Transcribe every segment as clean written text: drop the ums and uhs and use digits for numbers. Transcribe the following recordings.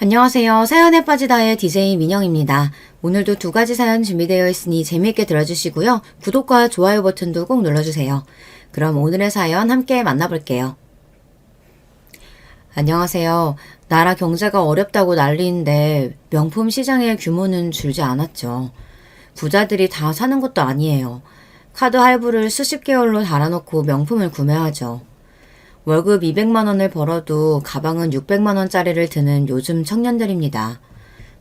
안녕하세요. 사연에 빠지다의 DJ 민영입니다. 오늘도 두 가지 사연 준비되어 있으니 재미있게 들어주시고요. 구독과 좋아요 버튼도 꼭 눌러주세요. 그럼 오늘의 사연 함께 만나볼게요. 안녕하세요. 나라 경제가 어렵다고 난리인데 명품 시장의 규모는 줄지 않았죠. 부자들이 다 사는 것도 아니에요. 카드 할부를 수십 개월로 달아놓고 명품을 구매하죠. 월급 200만 원을 벌어도 가방은 600만 원짜리를 드는 요즘 청년들입니다.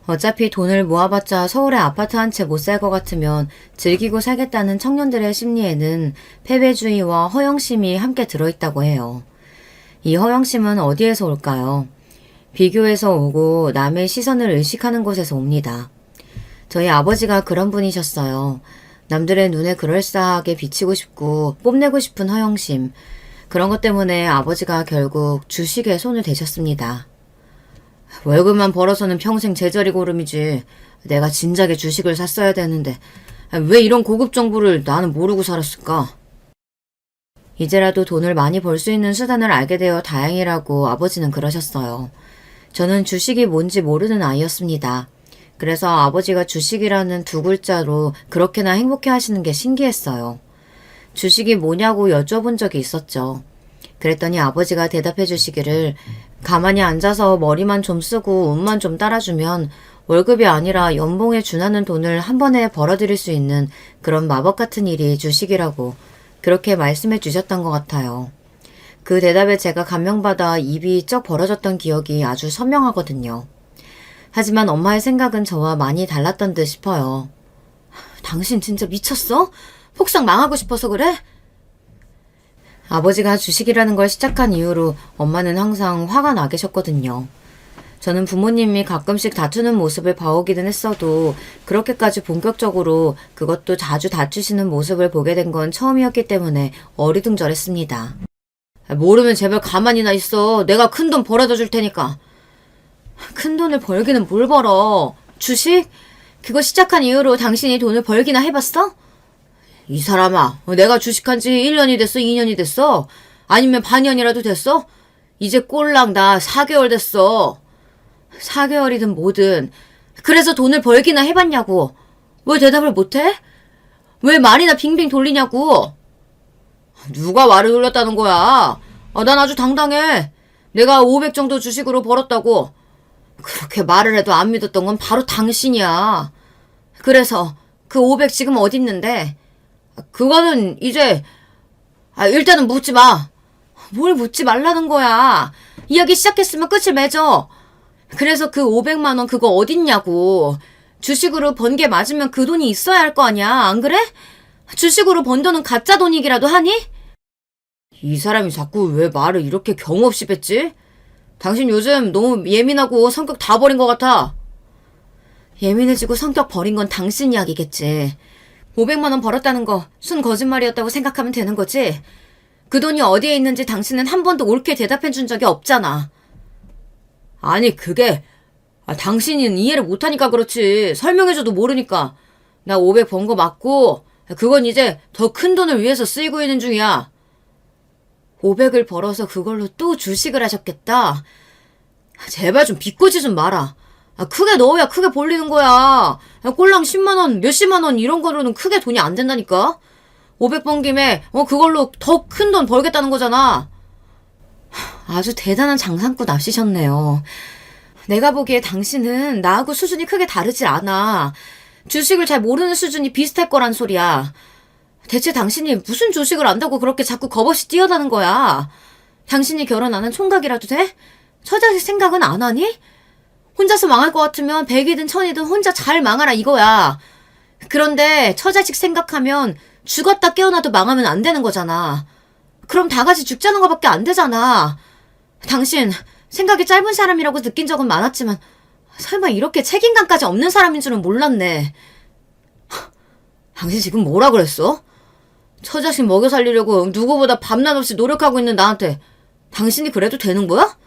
어차피 돈을 모아봤자 서울에 아파트 한 채 못 살 것 같으면 즐기고 살겠다는 청년들의 심리에는 패배주의와 허영심이 함께 들어있다고 해요. 이 허영심은 어디에서 올까요? 비교에서 오고 남의 시선을 의식하는 곳에서 옵니다. 저희 아버지가 그런 분이셨어요. 남들의 눈에 그럴싸하게 비치고 싶고 뽐내고 싶은 허영심. 그런 것 때문에 아버지가 결국 주식에 손을 대셨습니다. 월급만 벌어서는 평생 제자리 고름이지. 내가 진작에 주식을 샀어야 되는데 왜 이런 고급 정보를 나는 모르고 살았을까? 이제라도 돈을 많이 벌 수 있는 수단을 알게 되어 다행이라고 아버지는 그러셨어요. 저는 주식이 뭔지 모르는 아이였습니다. 그래서 아버지가 주식이라는 두 글자로 그렇게나 행복해 하시는 게 신기했어요. 주식이 뭐냐고 여쭤본 적이 있었죠. 그랬더니 아버지가 대답해 주시기를 가만히 앉아서 머리만 좀 쓰고 운만 좀 따라주면 월급이 아니라 연봉에 준하는 돈을 한 번에 벌어들일 수 있는 그런 마법 같은 일이 주식이라고 그렇게 말씀해 주셨던 것 같아요. 그 대답에 제가 감명받아 입이 쩍 벌어졌던 기억이 아주 선명하거든요. 하지만 엄마의 생각은 저와 많이 달랐던 듯 싶어요. 당신 진짜 미쳤어? 폭삭 망하고 싶어서 그래? 아버지가 주식이라는 걸 시작한 이후로 엄마는 항상 화가 나 계셨거든요. 저는 부모님이 가끔씩 다투는 모습을 봐오기는 했어도 그렇게까지 본격적으로 그것도 자주 다투시는 모습을 보게 된 건 처음이었기 때문에 어리둥절했습니다. 모르면 제발 가만히나 있어. 내가 큰돈 벌어다 줄 테니까. 큰 돈을 벌기는 뭘 벌어? 주식? 그거 시작한 이후로 당신이 돈을 벌기나 해봤어? 이 사람아, 내가 주식한 지 1년이 됐어? 2년이 됐어? 아니면 반년이라도 됐어? 이제 꼴랑 나 4개월 됐어. 4개월이든 뭐든. 그래서 돈을 벌기나 해봤냐고. 왜 대답을 못해? 왜 말이나 빙빙 돌리냐고. 누가 말을 돌렸다는 거야? 난 아주 당당해. 내가 500 정도 주식으로 벌었다고. 그렇게 말을 해도 안 믿었던 건 바로 당신이야. 그래서 그 500 지금 어디 있는데? 그거는 이제 일단은 묻지 마. 뭘 묻지 말라는 거야. 이야기 시작했으면 끝을 맺어. 그래서 그 500만 원 그거 어딨냐고. 주식으로 번 게 맞으면 그 돈이 있어야 할 거 아니야. 안 그래? 주식으로 번 돈은 가짜 돈이기라도 하니? 이 사람이 자꾸 왜 말을 이렇게 경우 없이 뱉지? 당신 요즘 너무 예민하고 성격 다 버린 것 같아. 예민해지고 성격 버린 건 당신 이야기겠지. 500만 원 벌었다는 거 순 거짓말이었다고 생각하면 되는 거지. 그 돈이 어디에 있는지 당신은 한 번도 옳게 대답해 준 적이 없잖아. 아니 그게 당신은 이해를 못하니까 그렇지. 설명해줘도 모르니까. 나 500 번 거 맞고 그건 이제 더 큰 돈을 위해서 쓰이고 있는 중이야. 500을 벌어서 그걸로 또 주식을 하셨겠다. 제발 좀 비꼬지 좀 마라. 크게 넣어야 크게 벌리는 거야. 꼴랑 10만원, 몇십만원 이런 거로는 크게 돈이 안 된다니까. 500번 김에 그걸로 더 큰 돈 벌겠다는 거잖아. 아주 대단한 장사꾼 납시셨네요. 내가 보기에 당신은 나하고 수준이 크게 다르지 않아. 주식을 잘 모르는 수준이 비슷할 거란 소리야. 대체 당신이 무슨 주식을 안다고 그렇게 자꾸 겁없이 뛰어나는 거야. 당신이 결혼 안 한 총각이라도 돼? 처자식 생각은 안 하니? 혼자서 망할 것 같으면 100이든 1000이든 혼자 잘 망하라 이거야. 그런데 처자식 생각하면 죽었다 깨어나도 망하면 안 되는 거잖아. 그럼 다 같이 죽자는 거밖에 안 되잖아. 당신 생각이 짧은 사람이라고 느낀 적은 많았지만 설마 이렇게 책임감까지 없는 사람인 줄은 몰랐네. 당신 지금 뭐라 그랬어? 처자식 먹여 살리려고 누구보다 밤낮 없이 노력하고 있는 나한테 당신이 그래도 되는 거야?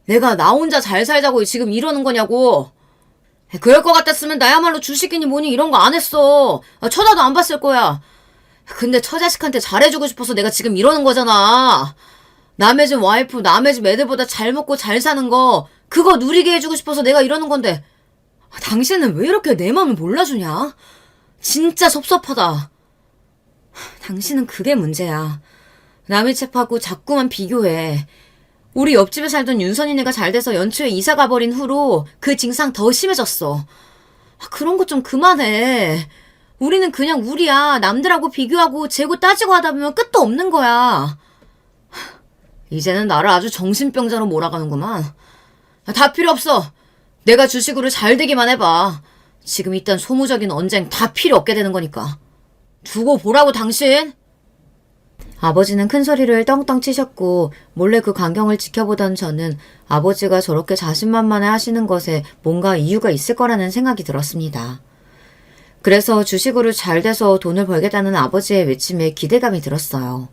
내가 나 혼자 잘 살자고 지금 이러는 거냐고. 그럴 것 같았으면 나야말로 주식이니 뭐니 이런 거 안 했어. 쳐다도 안 봤을 거야. 근데 처자식한테 잘해주고 싶어서 내가 지금 이러는 거잖아. 남의 집 와이프, 남의 집 애들보다 잘 먹고 잘 사는 거 그거 누리게 해주고 싶어서 내가 이러는 건데 당신은 왜 이렇게 내 마음을 몰라주냐? 진짜 섭섭하다. 당신은 그게 문제야. 남의 첩하고 자꾸만 비교해. 우리 옆집에 살던 윤선이네가 잘 돼서 연초에 이사 가버린 후로 그 증상 더 심해졌어. 그런 거 좀 그만해. 우리는 그냥 우리야. 남들하고 비교하고 재고 따지고 하다 보면 끝도 없는 거야. 이제는 나를 아주 정신병자로 몰아가는구만. 다 필요 없어. 내가 주식으로 잘 되기만 해봐. 지금 이딴 소모적인 언쟁 다 필요 없게 되는 거니까. 두고 보라고 당신. 아버지는 큰 소리를 떵떵 치셨고 몰래 그 광경을 지켜보던 저는 아버지가 저렇게 자신만만해 하시는 것에 뭔가 이유가 있을 거라는 생각이 들었습니다. 그래서 주식으로 잘 돼서 돈을 벌겠다는 아버지의 외침에 기대감이 들었어요.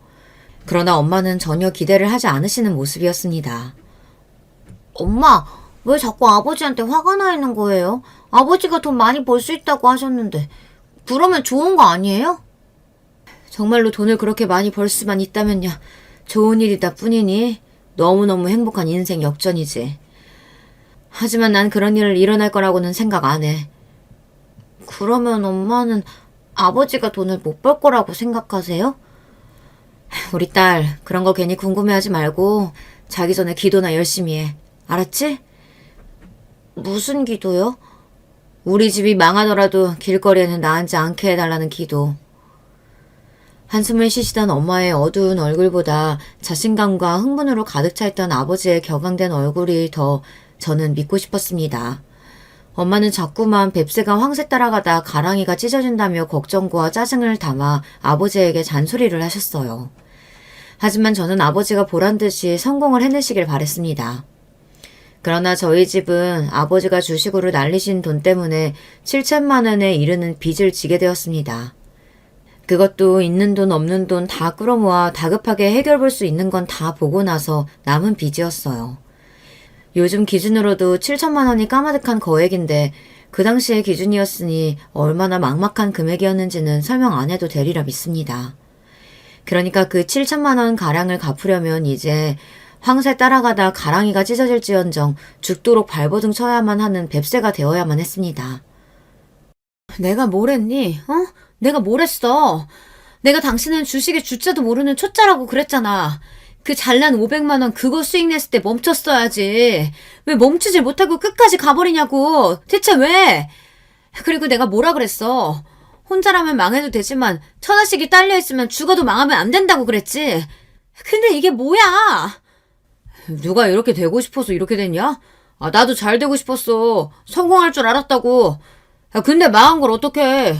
그러나 엄마는 전혀 기대를 하지 않으시는 모습이었습니다. 엄마, 왜 자꾸 아버지한테 화가 나 있는 거예요? 아버지가 돈 많이 벌 수 있다고 하셨는데 그러면 좋은 거 아니에요? 정말로 돈을 그렇게 많이 벌 수만 있다면야 좋은 일이다 뿐이니 너무너무 행복한 인생 역전이지. 하지만 난 그런 일을 일어날 거라고는 생각 안 해. 그러면 엄마는 아버지가 돈을 못 벌 거라고 생각하세요? 우리 딸, 그런 거 괜히 궁금해하지 말고 자기 전에 기도나 열심히 해. 알았지? 무슨 기도요? 우리 집이 망하더라도 길거리에는 나앉지 않게 해달라는 기도. 한숨을 쉬시던 엄마의 어두운 얼굴보다 자신감과 흥분으로 가득 차 있던 아버지의 격앙된 얼굴이 더 저는 믿고 싶었습니다. 엄마는 자꾸만 뱁새가 황새 따라가다 가랑이가 찢어진다며 걱정과 짜증을 담아 아버지에게 잔소리를 하셨어요. 하지만 저는 아버지가 보란듯이 성공을 해내시길 바랬습니다. 그러나 저희 집은 아버지가 주식으로 날리신 돈 때문에 7천만 원에 이르는 빚을 지게 되었습니다. 그것도 있는 돈 없는 돈 다 끌어모아 다급하게 해결 볼 수 있는 건 다 보고 나서 남은 빚이었어요. 요즘 기준으로도 7천만 원이 까마득한 거액인데 그 당시의 기준이었으니 얼마나 막막한 금액이었는지는 설명 안 해도 되리라 믿습니다. 그러니까 그 7천만 원 가량을 갚으려면 이제 황새 따라가다 가랑이가 찢어질지언정 죽도록 발버둥 쳐야만 하는 뱁새가 되어야만 했습니다. 내가 뭘 했니? 내가 뭘 했어? 내가 당신은 주식의 주자도 모르는 초짜라고 그랬잖아. 그 잘난 500만 원 그거 수익 냈을 때 멈췄어야지. 왜 멈추질 못하고 끝까지 가버리냐고. 대체 왜? 그리고 내가 뭐라 그랬어? 혼자라면 망해도 되지만 천하씩이 딸려있으면 죽어도 망하면 안 된다고 그랬지. 근데 이게 뭐야? 누가 이렇게 되고 싶어서 이렇게 됐냐? 나도 잘 되고 싶었어. 성공할 줄 알았다고. 근데 망한 걸 어떡해.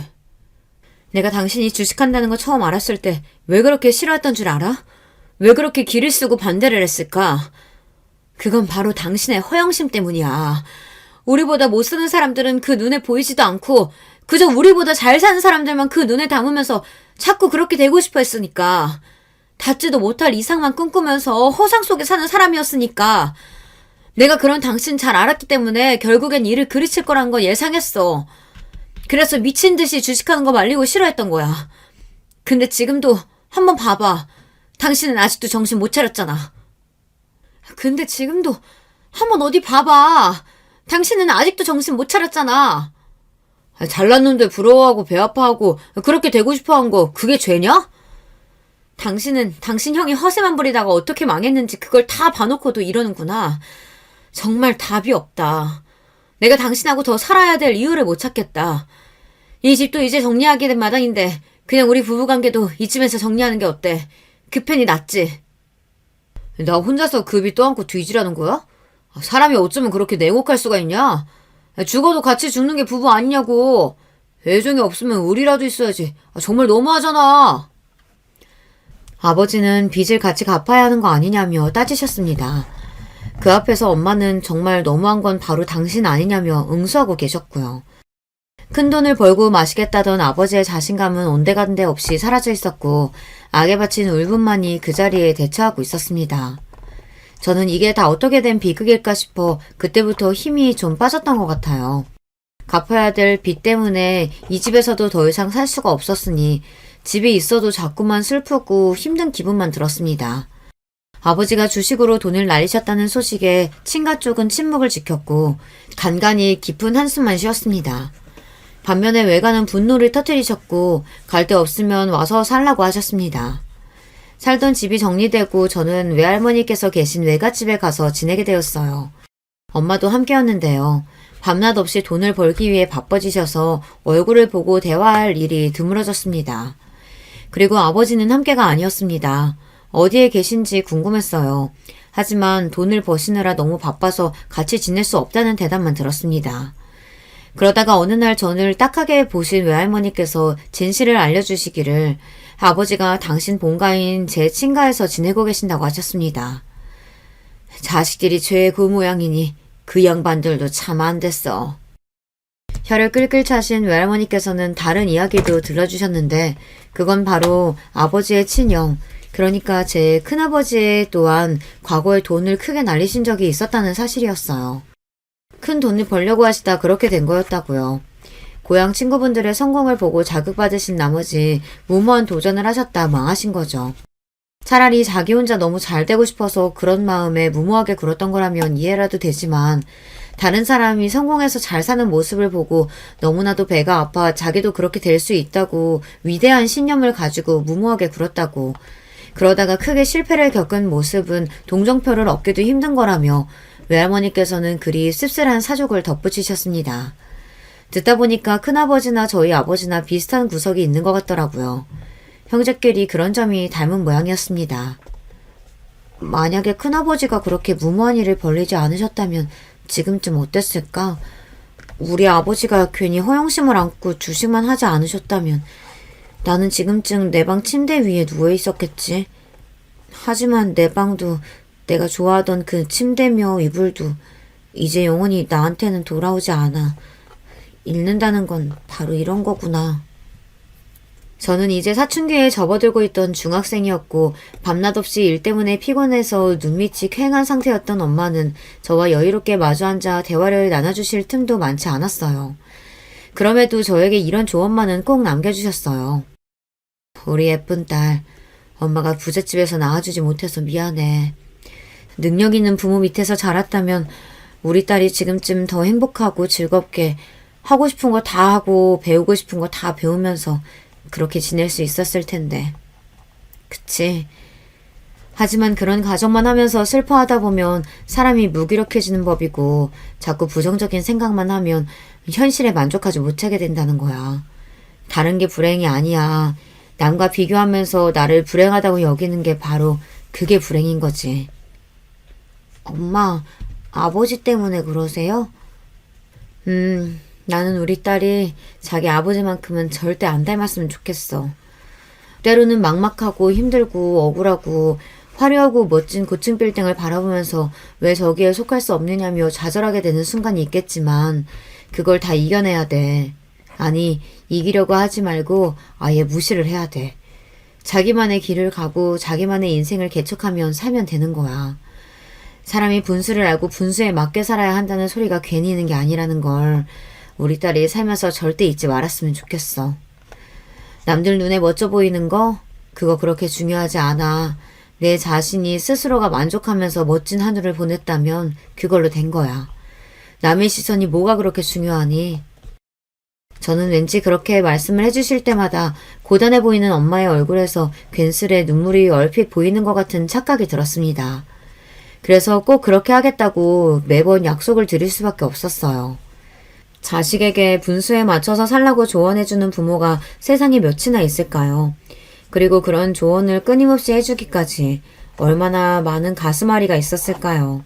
내가 당신이 주식한다는 거 처음 알았을 때 왜 그렇게 싫어했던 줄 알아? 왜 그렇게 기를 쓰고 반대를 했을까? 그건 바로 당신의 허영심 때문이야. 우리보다 못 쓰는 사람들은 그 눈에 보이지도 않고 그저 우리보다 잘 사는 사람들만 그 눈에 담으면서 자꾸 그렇게 되고 싶어 했으니까. 닿지도 못할 이상만 꿈꾸면서 허상 속에 사는 사람이었으니까. 내가 그런 당신 잘 알았기 때문에 결국엔 일을 그르칠 거란 거 예상했어. 그래서 미친 듯이 주식하는 거 말리고 싫어했던 거야. 근데 지금도 한번 봐봐. 당신은 아직도 정신 못 차렸잖아. 근데 지금도 한번 어디 봐봐. 당신은 아직도 정신 못 차렸잖아. 잘난 놈들 부러워하고 배 아파하고 그렇게 되고 싶어한 거 그게 죄냐? 당신은 당신 형이 허세만 부리다가 어떻게 망했는지 그걸 다 봐놓고도 이러는구나. 정말 답이 없다. 내가 당신하고 더 살아야 될 이유를 못 찾겠다. 이 집도 이제 정리하게 된 마당인데 그냥 우리 부부관계도 이쯤에서 정리하는 게 어때? 그 편이 낫지. 나 혼자서 급이 떠안고 뒤지라는 거야? 사람이 어쩌면 그렇게 냉혹할 수가 있냐? 죽어도 같이 죽는 게 부부 아니냐고. 애정이 없으면 의리라도 있어야지. 정말 너무하잖아. 아버지는 빚을 같이 갚아야 하는 거 아니냐며 따지셨습니다. 그 앞에서 엄마는 정말 너무한 건 바로 당신 아니냐며 응수하고 계셨고요. 큰돈을 벌고 마시겠다던 아버지의 자신감은 온데간데 없이 사라져 있었고 악에 바친 울분만이 그 자리에 대처하고 있었습니다. 저는 이게 다 어떻게 된 비극일까 싶어 그때부터 힘이 좀 빠졌던 것 같아요. 갚아야 될 빚 때문에 이 집에서도 더 이상 살 수가 없었으니 집에 있어도 자꾸만 슬프고 힘든 기분만 들었습니다. 아버지가 주식으로 돈을 날리셨다는 소식에 친가 쪽은 침묵을 지켰고 간간히 깊은 한숨만 쉬었습니다. 반면에 외가는 분노를 터뜨리셨고 갈 데 없으면 와서 살라고 하셨습니다. 살던 집이 정리되고 저는 외할머니께서 계신 외갓집에 가서 지내게 되었어요. 엄마도 함께였는데요. 밤낮 없이 돈을 벌기 위해 바빠지셔서 얼굴을 보고 대화할 일이 드물어졌습니다. 그리고 아버지는 함께가 아니었습니다. 어디에 계신지 궁금했어요. 하지만 돈을 버시느라 너무 바빠서 같이 지낼 수 없다는 대답만 들었습니다. 그러다가 어느 날 저를 딱하게 보신 외할머니께서 진실을 알려주시기를 아버지가 당신 본가인 제 친가에서 지내고 계신다고 하셨습니다. 자식들이 죄의 그 모양이니 그 양반들도 참 안 됐어. 혀를 끌끌 차신 외할머니께서는 다른 이야기도 들려주셨는데 그건 바로 아버지의 친형, 그러니까 제 큰아버지 또한 과거에 돈을 크게 날리신 적이 있었다는 사실이었어요. 큰 돈을 벌려고 하시다 그렇게 된 거였다고요. 고향 친구분들의 성공을 보고 자극받으신 나머지 무모한 도전을 하셨다 망하신 거죠. 차라리 자기 혼자 너무 잘 되고 싶어서 그런 마음에 무모하게 굴었던 거라면 이해라도 되지만 다른 사람이 성공해서 잘 사는 모습을 보고 너무나도 배가 아파 자기도 그렇게 될 수 있다고 위대한 신념을 가지고 무모하게 굴었다고 그러다가 크게 실패를 겪은 모습은 동정표를 얻기도 힘든 거라며 외할머니께서는 그리 씁쓸한 사족을 덧붙이셨습니다. 듣다 보니까 큰아버지나 저희 아버지나 비슷한 구석이 있는 것 같더라고요. 형제끼리 그런 점이 닮은 모양이었습니다. 만약에 큰아버지가 그렇게 무모한 일을 벌리지 않으셨다면 지금쯤 어땠을까? 우리 아버지가 괜히 허영심을 안고 주식만 하지 않으셨다면 나는 지금쯤 내 방 침대 위에 누워 있었겠지. 하지만 내 방도 내가 좋아하던 그 침대며 이불도 이제 영원히 나한테는 돌아오지 않아. 잃는다는 건 바로 이런 거구나. 저는 이제 사춘기에 접어들고 있던 중학생이었고 밤낮 없이 일 때문에 피곤해서 눈밑이 퀭한 상태였던 엄마는 저와 여유롭게 마주 앉아 대화를 나눠주실 틈도 많지 않았어요. 그럼에도 저에게 이런 조언만은 꼭 남겨주셨어요. 우리 예쁜 딸, 엄마가 부잣집에서 낳아주지 못해서 미안해. 능력 있는 부모 밑에서 자랐다면 우리 딸이 지금쯤 더 행복하고 즐겁게 하고 싶은 거 다 하고 배우고 싶은 거 다 배우면서 그렇게 지낼 수 있었을 텐데. 그치? 하지만 그런 가정만 하면서 슬퍼하다 보면 사람이 무기력해지는 법이고 자꾸 부정적인 생각만 하면 현실에 만족하지 못하게 된다는 거야. 다른 게 불행이 아니야. 남과 비교하면서 나를 불행하다고 여기는 게 바로 그게 불행인 거지. 엄마, 아버지 때문에 그러세요? 나는 우리 딸이 자기 아버지만큼은 절대 안 닮았으면 좋겠어. 때로는 막막하고 힘들고 억울하고 화려하고 멋진 고층 빌딩을 바라보면서 왜 저기에 속할 수 없느냐며 좌절하게 되는 순간이 있겠지만 그걸 다 이겨내야 돼. 아니, 이기려고 하지 말고 아예 무시를 해야 돼. 자기만의 길을 가고 자기만의 인생을 개척하면 살면 되는 거야. 사람이 분수를 알고 분수에 맞게 살아야 한다는 소리가 괜히 있는 게 아니라는 걸 우리 딸이 살면서 절대 잊지 말았으면 좋겠어. 남들 눈에 멋져 보이는 거? 그거 그렇게 중요하지 않아. 내 자신이 스스로가 만족하면서 멋진 하늘을 보냈다면 그걸로 된 거야. 남의 시선이 뭐가 그렇게 중요하니? 저는 왠지 그렇게 말씀을 해주실 때마다 고단해 보이는 엄마의 얼굴에서 괜스레 눈물이 얼핏 보이는 것 같은 착각이 들었습니다. 그래서 꼭 그렇게 하겠다고 매번 약속을 드릴 수밖에 없었어요. 자식에게 분수에 맞춰서 살라고 조언해주는 부모가 세상에 몇이나 있을까요? 그리고 그런 조언을 끊임없이 해주기까지 얼마나 많은 가슴앓이가 있었을까요?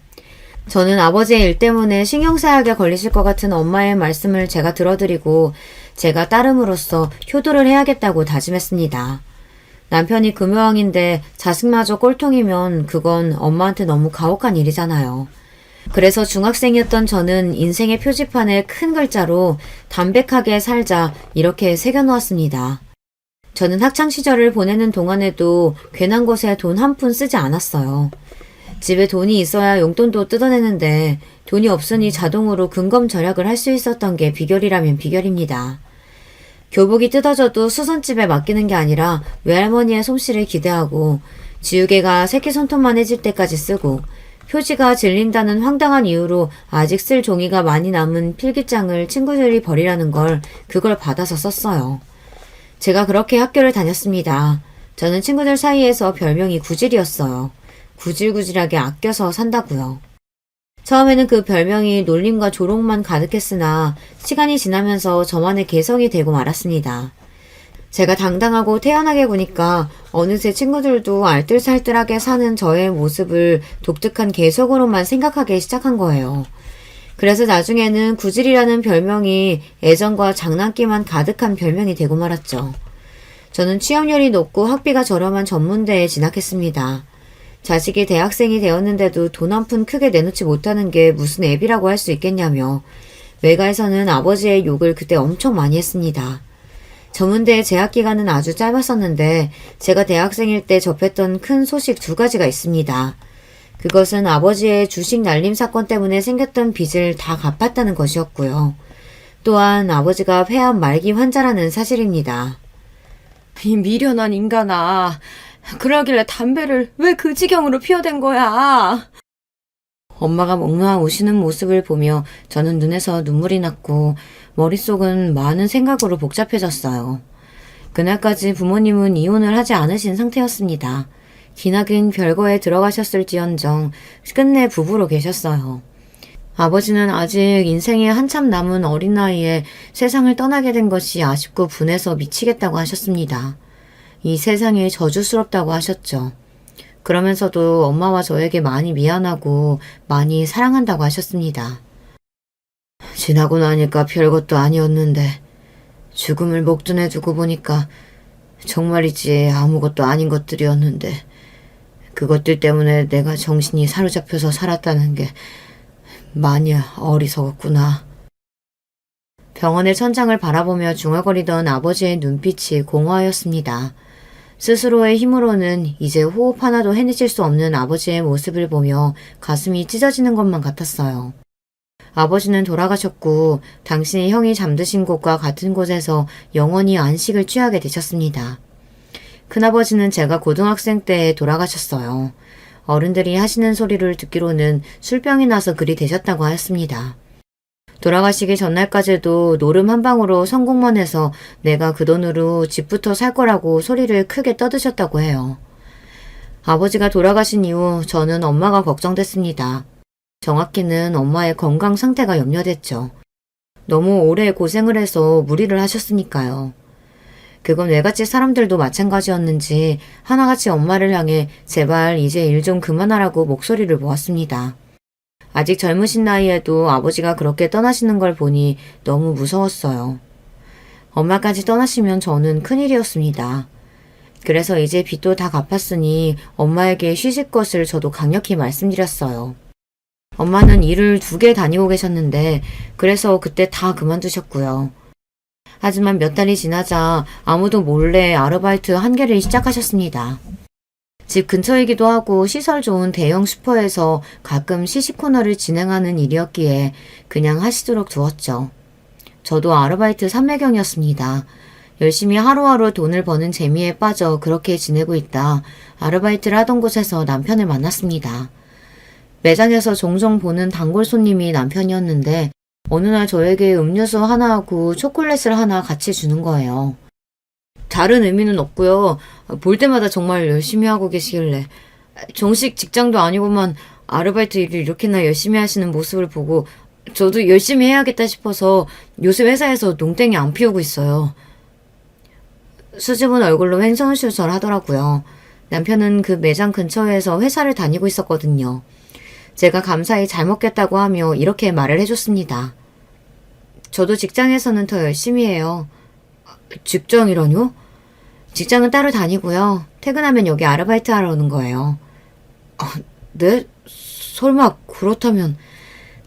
저는 아버지의 일 때문에 신경쇠약에 걸리실 것 같은 엄마의 말씀을 제가 들어드리고 제가 따름으로써 효도를 해야겠다고 다짐했습니다. 남편이 금요왕인데 자식마저 꼴통이면 그건 엄마한테 너무 가혹한 일이잖아요. 그래서 중학생이었던 저는 인생의 표지판에 큰 글자로 담백하게 살자 이렇게 새겨놓았습니다. 저는 학창시절을 보내는 동안에도 괜한 곳에 돈 한 푼 쓰지 않았어요. 집에 돈이 있어야 용돈도 뜯어내는데 돈이 없으니 자동으로 근검절약을 할 수 있었던 게 비결이라면 비결입니다. 교복이 뜯어져도 수선집에 맡기는 게 아니라 외할머니의 솜씨를 기대하고 지우개가 새끼손톱만 해질 때까지 쓰고 표지가 질린다는 황당한 이유로 아직 쓸 종이가 많이 남은 필기장을 친구들이 버리라는 걸 그걸 받아서 썼어요. 제가 그렇게 학교를 다녔습니다. 저는 친구들 사이에서 별명이 구질이었어요. 구질구질하게 아껴서 산다고요. 처음에는 그 별명이 놀림과 조롱만 가득했으나 시간이 지나면서 저만의 개성이 되고 말았습니다. 제가 당당하고 태연하게 구니까 어느새 친구들도 알뜰살뜰하게 사는 저의 모습을 독특한 개성으로만 생각하기 시작한 거예요. 그래서 나중에는 구질이라는 별명이 애정과 장난기만 가득한 별명이 되고 말았죠. 저는 취업률이 높고 학비가 저렴한 전문대에 진학했습니다. 자식이 대학생이 되었는데도 돈 한 푼 크게 내놓지 못하는 게 무슨 애비라고 할 수 있겠냐며 외가에서는 아버지의 욕을 그때 엄청 많이 했습니다. 전문대의 재학 기간은 아주 짧았었는데 제가 대학생일 때 접했던 큰 소식 2가지가 있습니다. 그것은 아버지의 주식 날림 사건 때문에 생겼던 빚을 다 갚았다는 것이었고요. 또한 아버지가 폐암 말기 환자라는 사실입니다. 이 미련한 인간아. 그러길래 담배를 왜 그 지경으로 피워댄 거야? 엄마가 몽롱하 우시는 모습을 보며 저는 눈에서 눈물이 났고 머릿속은 많은 생각으로 복잡해졌어요. 그날까지 부모님은 이혼을 하지 않으신 상태였습니다. 기나긴 별거에 들어가셨을지언정 끝내 부부로 계셨어요. 아버지는 아직 인생에 한참 남은 어린 나이에 세상을 떠나게 된 것이 아쉽고 분해서 미치겠다고 하셨습니다. 이 세상이 저주스럽다고 하셨죠. 그러면서도 엄마와 저에게 많이 미안하고 많이 사랑한다고 하셨습니다. 지나고 나니까 별것도 아니었는데 죽음을 목전에 두고 보니까 정말이지 아무것도 아닌 것들이었는데 그것들 때문에 내가 정신이 사로잡혀서 살았다는 게 많이 어리석었구나. 병원의 천장을 바라보며 중얼거리던 아버지의 눈빛이 공허하였습니다. 스스로의 힘으로는 이제 호흡 하나도 해내실 수 없는 아버지의 모습을 보며 가슴이 찢어지는 것만 같았어요. 아버지는 돌아가셨고 당신의 형이 잠드신 곳과 같은 곳에서 영원히 안식을 취하게 되셨습니다. 큰아버지는 제가 고등학생 때 돌아가셨어요. 어른들이 하시는 소리를 듣기로는 술병이 나서 그리 되셨다고 하였습니다. 돌아가시기 전날까지도 노름 한 방으로 성공만 해서 내가 그 돈으로 집부터 살 거라고 소리를 크게 떠드셨다고 해요. 아버지가 돌아가신 이후 저는 엄마가 걱정됐습니다. 정확히는 엄마의 건강 상태가 염려됐죠. 너무 오래 고생을 해서 무리를 하셨으니까요. 그건 외갓집 사람들도 마찬가지였는지 하나같이 엄마를 향해 제발 이제 일 좀 그만하라고 목소리를 모았습니다. 아직 젊으신 나이에도 아버지가 그렇게 떠나시는 걸 보니 너무 무서웠어요. 엄마까지 떠나시면 저는 큰일이었습니다. 그래서 이제 빚도 다 갚았으니 엄마에게 쉬실 것을 저도 강력히 말씀드렸어요. 엄마는 일을 2개 다니고 계셨는데 그래서 그때 다 그만두셨고요. 하지만 몇 달이 지나자 아무도 몰래 아르바이트 1개를 시작하셨습니다. 집 근처이기도 하고 시설 좋은 대형 슈퍼에서 가끔 시식 코너를 진행하는 일이었기에 그냥 하시도록 두었죠. 저도 아르바이트 3매경이었습니다. 열심히 하루하루 돈을 버는 재미에 빠져 그렇게 지내고 있다 아르바이트를 하던 곳에서 남편을 만났습니다. 매장에서 종종 보는 단골 손님이 남편이었는데 어느 날 저에게 음료수 하나하고 초콜릿을 하나 같이 주는 거예요. 다른 의미는 없고요. 볼 때마다 정말 열심히 하고 계시길래 정식 직장도 아니고만 아르바이트 일을 이렇게나 열심히 하시는 모습을 보고 저도 열심히 해야겠다 싶어서 요새 회사에서 농땡이 안 피우고 있어요. 수줍은 얼굴로 횡설수설 하더라고요. 남편은 그 매장 근처에서 회사를 다니고 있었거든요. 제가 감사히 잘 먹겠다고 하며 이렇게 말을 해줬습니다. 저도 직장에서는 더 열심히 해요. 직장이라뇨? 직장은 따로 다니고요. 퇴근하면 여기 아르바이트 하러 오는 거예요. 네? 설마 그렇다면...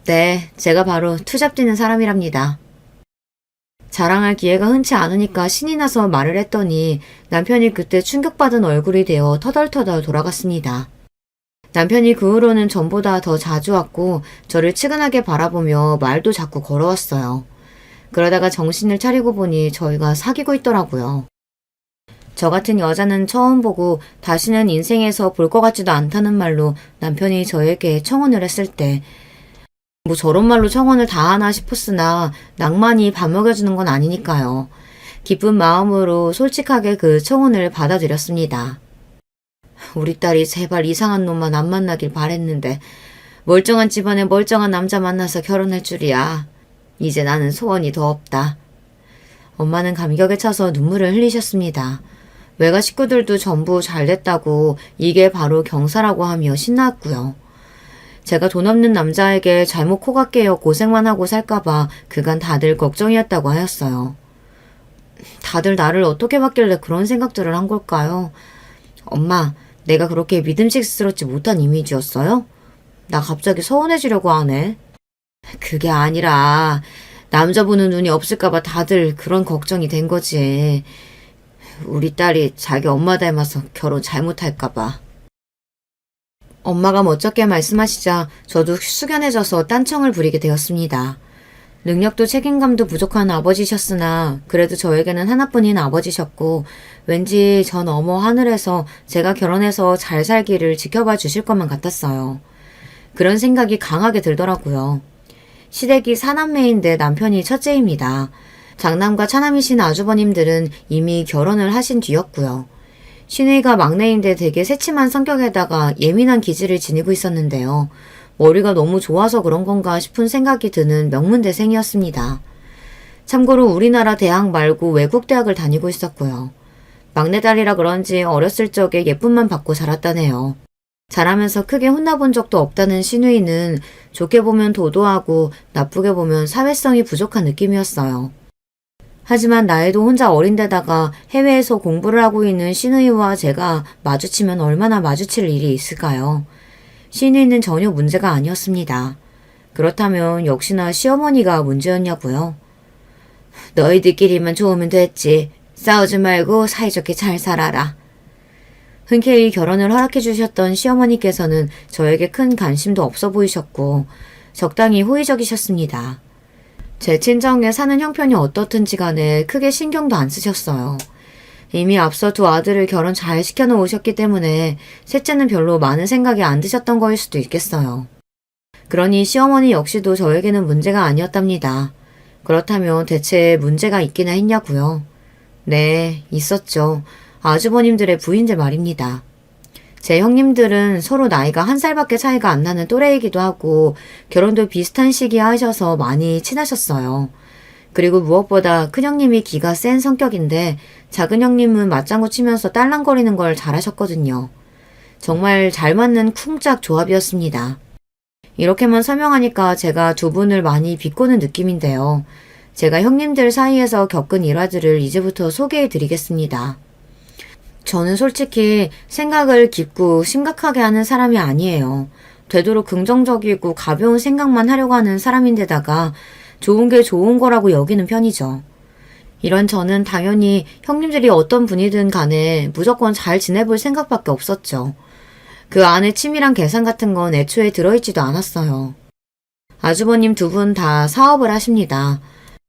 네, 제가 바로 투잡 뛰는 사람이랍니다. 자랑할 기회가 흔치 않으니까 신이 나서 말을 했더니 남편이 그때 충격받은 얼굴이 되어 터덜터덜 돌아갔습니다. 남편이 그 후로는 전보다 더 자주 왔고 저를 치근하게 바라보며 말도 자꾸 걸어왔어요. 그러다가 정신을 차리고 보니 저희가 사귀고 있더라고요. 저 같은 여자는 처음 보고 다시는 인생에서 볼 것 같지도 않다는 말로 남편이 저에게 청혼을 했을 때 뭐 저런 말로 청혼을 다 하나 싶었으나 낭만이 밥 먹여주는 건 아니니까요. 기쁜 마음으로 솔직하게 그 청혼을 받아들였습니다. 우리 딸이 제발 이상한 놈만 안 만나길 바랬는데 멀쩡한 집안에 멀쩡한 남자 만나서 결혼할 줄이야. 이제 나는 소원이 더 없다. 엄마는 감격에 차서 눈물을 흘리셨습니다. 외가 식구들도 전부 잘 됐다고 이게 바로 경사라고 하며 신나왔고요. 제가 돈 없는 남자에게 잘못 코가 깨어 고생만 하고 살까봐 그간 다들 걱정이었다고 하였어요. 다들 나를 어떻게 봤길래 그런 생각들을 한 걸까요? 엄마, 내가 그렇게 믿음직스럽지 못한 이미지였어요? 나 갑자기 서운해지려고 하네. 그게 아니라 남자 보는 눈이 없을까봐 다들 그런 걱정이 된 거지. 우리 딸이 자기 엄마 닮아서 결혼 잘못할까봐. 엄마가 멋쩍게 말씀하시자 저도 숙연해져서 딴청을 부리게 되었습니다. 능력도 책임감도 부족한 아버지셨으나 그래도 저에게는 하나뿐인 아버지셨고 왠지 저 너머 하늘에서 제가 결혼해서 잘 살기를 지켜봐 주실 것만 같았어요. 그런 생각이 강하게 들더라고요. 시댁이 사남매인데 남편이 첫째입니다. 장남과 차남이신 아주버님들은 이미 결혼을 하신 뒤였고요. 신우이가 막내인데 되게 새침한 성격에다가 예민한 기질을 지니고 있었는데요. 머리가 너무 좋아서 그런 건가 싶은 생각이 드는 명문대생이었습니다. 참고로 우리나라 대학 말고 외국 대학을 다니고 있었고요. 막내딸이라 그런지 어렸을 적에 예쁨만 받고 자랐다네요. 자라면서 크게 혼나본 적도 없다는 신우이는 좋게 보면 도도하고 나쁘게 보면 사회성이 부족한 느낌이었어요. 하지만 나이도 혼자 어린데다가 해외에서 공부를 하고 있는 신우이와 제가 마주치면 얼마나 마주칠 일이 있을까요? 신우이는 전혀 문제가 아니었습니다. 그렇다면 역시나 시어머니가 문제였냐고요? 너희들끼리만 좋으면 됐지. 싸우지 말고 사이좋게 잘 살아라. 흔쾌히 결혼을 허락해 주셨던 시어머니께서는 저에게 큰 관심도 없어 보이셨고 적당히 호의적이셨습니다. 제 친정에 사는 형편이 어떻든지 간에 크게 신경도 안 쓰셨어요. 이미 앞서 두 아들을 결혼 잘 시켜놓으셨기 때문에 셋째는 별로 많은 생각이 안 드셨던 거일 수도 있겠어요. 그러니 시어머니 역시도 저에게는 문제가 아니었답니다. 그렇다면 대체 문제가 있기나 했냐고요? 네, 있었죠. 아주버님들의 부인들 말입니다. 제 형님들은 서로 나이가 1살밖에 차이가 안 나는 또래이기도 하고 결혼도 비슷한 시기에 하셔서 많이 친하셨어요. 그리고 무엇보다 큰형님이 기가 센 성격인데 작은 형님은 맞장구 치면서 딸랑거리는 걸 잘하셨거든요. 정말 잘 맞는 쿵짝 조합이었습니다. 이렇게만 설명하니까 제가 두 분을 많이 비꼬는 느낌인데요. 제가 형님들 사이에서 겪은 일화들을 이제부터 소개해 드리겠습니다. 저는 솔직히 생각을 깊고 심각하게 하는 사람이 아니에요. 되도록 긍정적이고 가벼운 생각만 하려고 하는 사람인데다가 좋은 게 좋은 거라고 여기는 편이죠. 이런 저는 당연히 형님들이 어떤 분이든 간에 무조건 잘 지내볼 생각밖에 없었죠. 그 안에 치밀한 계산 같은 건 애초에 들어있지도 않았어요. 아주버님 두 분 다 사업을 하십니다.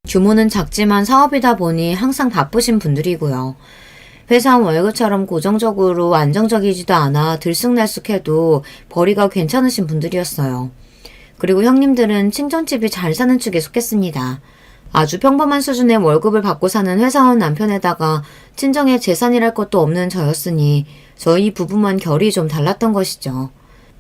규모는 작지만 사업이다 보니 항상 바쁘신 분들이고요. 회사 월급처럼 고정적으로 안정적이지도 않아 들쑥날쑥해도 벌이가 괜찮으신 분들이었어요. 그리고 형님들은 친정집이 잘 사는 축에 속했습니다. 아주 평범한 수준의 월급을 받고 사는 회사원 남편에다가 친정에 재산이랄 것도 없는 저였으니 저희 부부만 결이 좀 달랐던 것이죠.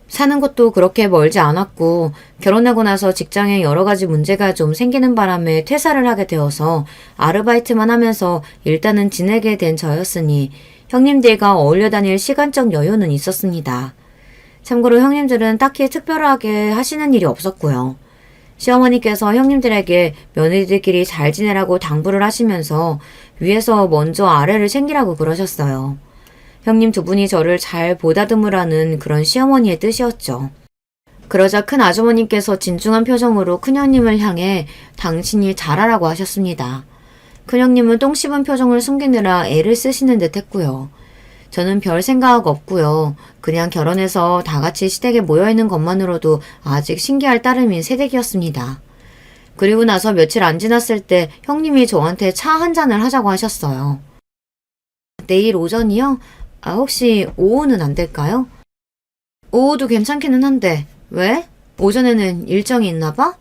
사는 것도 그렇게 멀지 않았고 결혼하고 나서 직장에 여러 가지 문제가 좀 생기는 바람에 퇴사를 하게 되어서 아르바이트만 하면서 일단은 지내게 된 저였으니 형님들과 어울려 다닐 시간적 여유는 있었습니다. 참고로 형님들은 딱히 특별하게 하시는 일이 없었고요. 시어머니께서 형님들에게 며느리들끼리 잘 지내라고 당부를 하시면서 위에서 먼저 아래를 챙기라고 그러셨어요. 형님 두 분이 저를 잘 보다듬으라는 그런 시어머니의 뜻이었죠. 그러자 큰 아주머님께서 진중한 표정으로 큰형님을 향해 당신이 잘하라고 하셨습니다. 큰형님은 똥 씹은 표정을 숨기느라 애를 쓰시는 듯 했고요. 저는 별 생각 없고요. 그냥 결혼해서 다 같이 시댁에 모여있는 것만으로도 아직 신기할 따름인 새댁이었습니다. 그리고 나서 며칠 안 지났을 때 형님이 저한테 차 한 잔을 하자고 하셨어요. 내일 오전이요? 혹시 오후는 안 될까요? 오후도 괜찮기는 한데, 왜? 오전에는 일정이 있나 봐?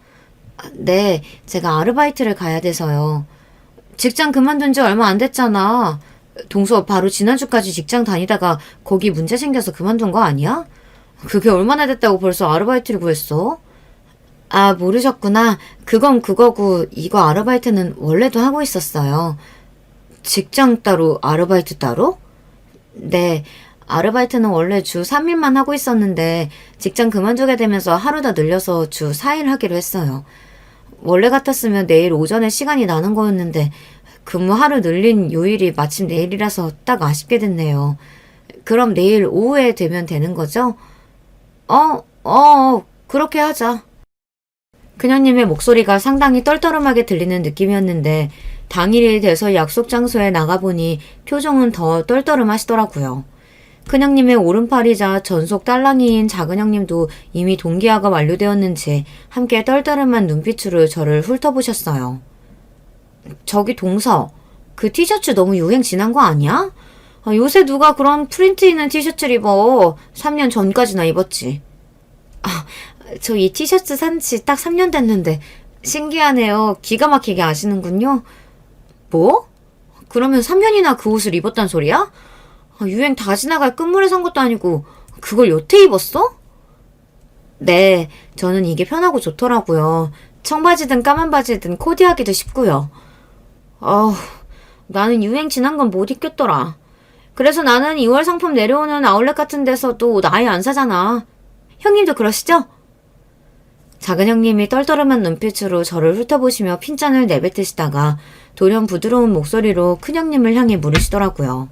네, 제가 아르바이트를 가야 돼서요. 직장 그만둔 지 얼마 안 됐잖아. 동서 바로 지난주까지 직장 다니다가 거기 문제 생겨서 그만둔 거 아니야? 그게 얼마나 됐다고 벌써 아르바이트를 구했어? 모르셨구나. 그건 그거고 이거 아르바이트는 원래도 하고 있었어요. 직장 따로 아르바이트 따로? 네. 아르바이트는 원래 주 3일만 하고 있었는데 직장 그만두게 되면서 하루 더 늘려서 주 4일 하기로 했어요. 원래 같았으면 내일 오전에 시간이 나는 거였는데 근무 하루 늘린 요일이 마침 내일이라서 딱 아쉽게 됐네요. 그럼 내일 오후에 되면 되는 거죠? 그렇게 하자. 그녀님의 목소리가 상당히 떨떠름하게 들리는 느낌이었는데 당일이 돼서 약속 장소에 나가보니 표정은 더 떨떠름하시더라고요. 큰형님의 오른팔이자 전속 딸랑이인 작은형님도 이미 동기화가 완료되었는지 함께 떨떠름한 눈빛으로 저를 훑어보셨어요. 저기 동서, 그 티셔츠 너무 유행 지난 거 아니야? 요새 누가 그런 프린트 있는 티셔츠를 입어. 3년 전까지나 입었지. 저 이 티셔츠 산 지 딱 3년 됐는데 신기하네요. 기가 막히게 아시는군요. 뭐? 그러면 3년이나 그 옷을 입었단 소리야? 유행 다 지나갈 끝물에 산 것도 아니고 그걸 여태 입었어? 네, 저는 이게 편하고 좋더라고요. 청바지든 까만 바지든 코디하기도 쉽고요. 나는 유행 지난 건 못 입겠더라. 그래서 나는 2월 상품 내려오는 아울렛 같은 데서도 옷 아예 안 사잖아. 형님도 그러시죠? 작은 형님이 떨떠름한 눈빛으로 저를 훑어보시며 핀잔을 내뱉으시다가 돌연 부드러운 목소리로 큰형님을 향해 물으시더라고요.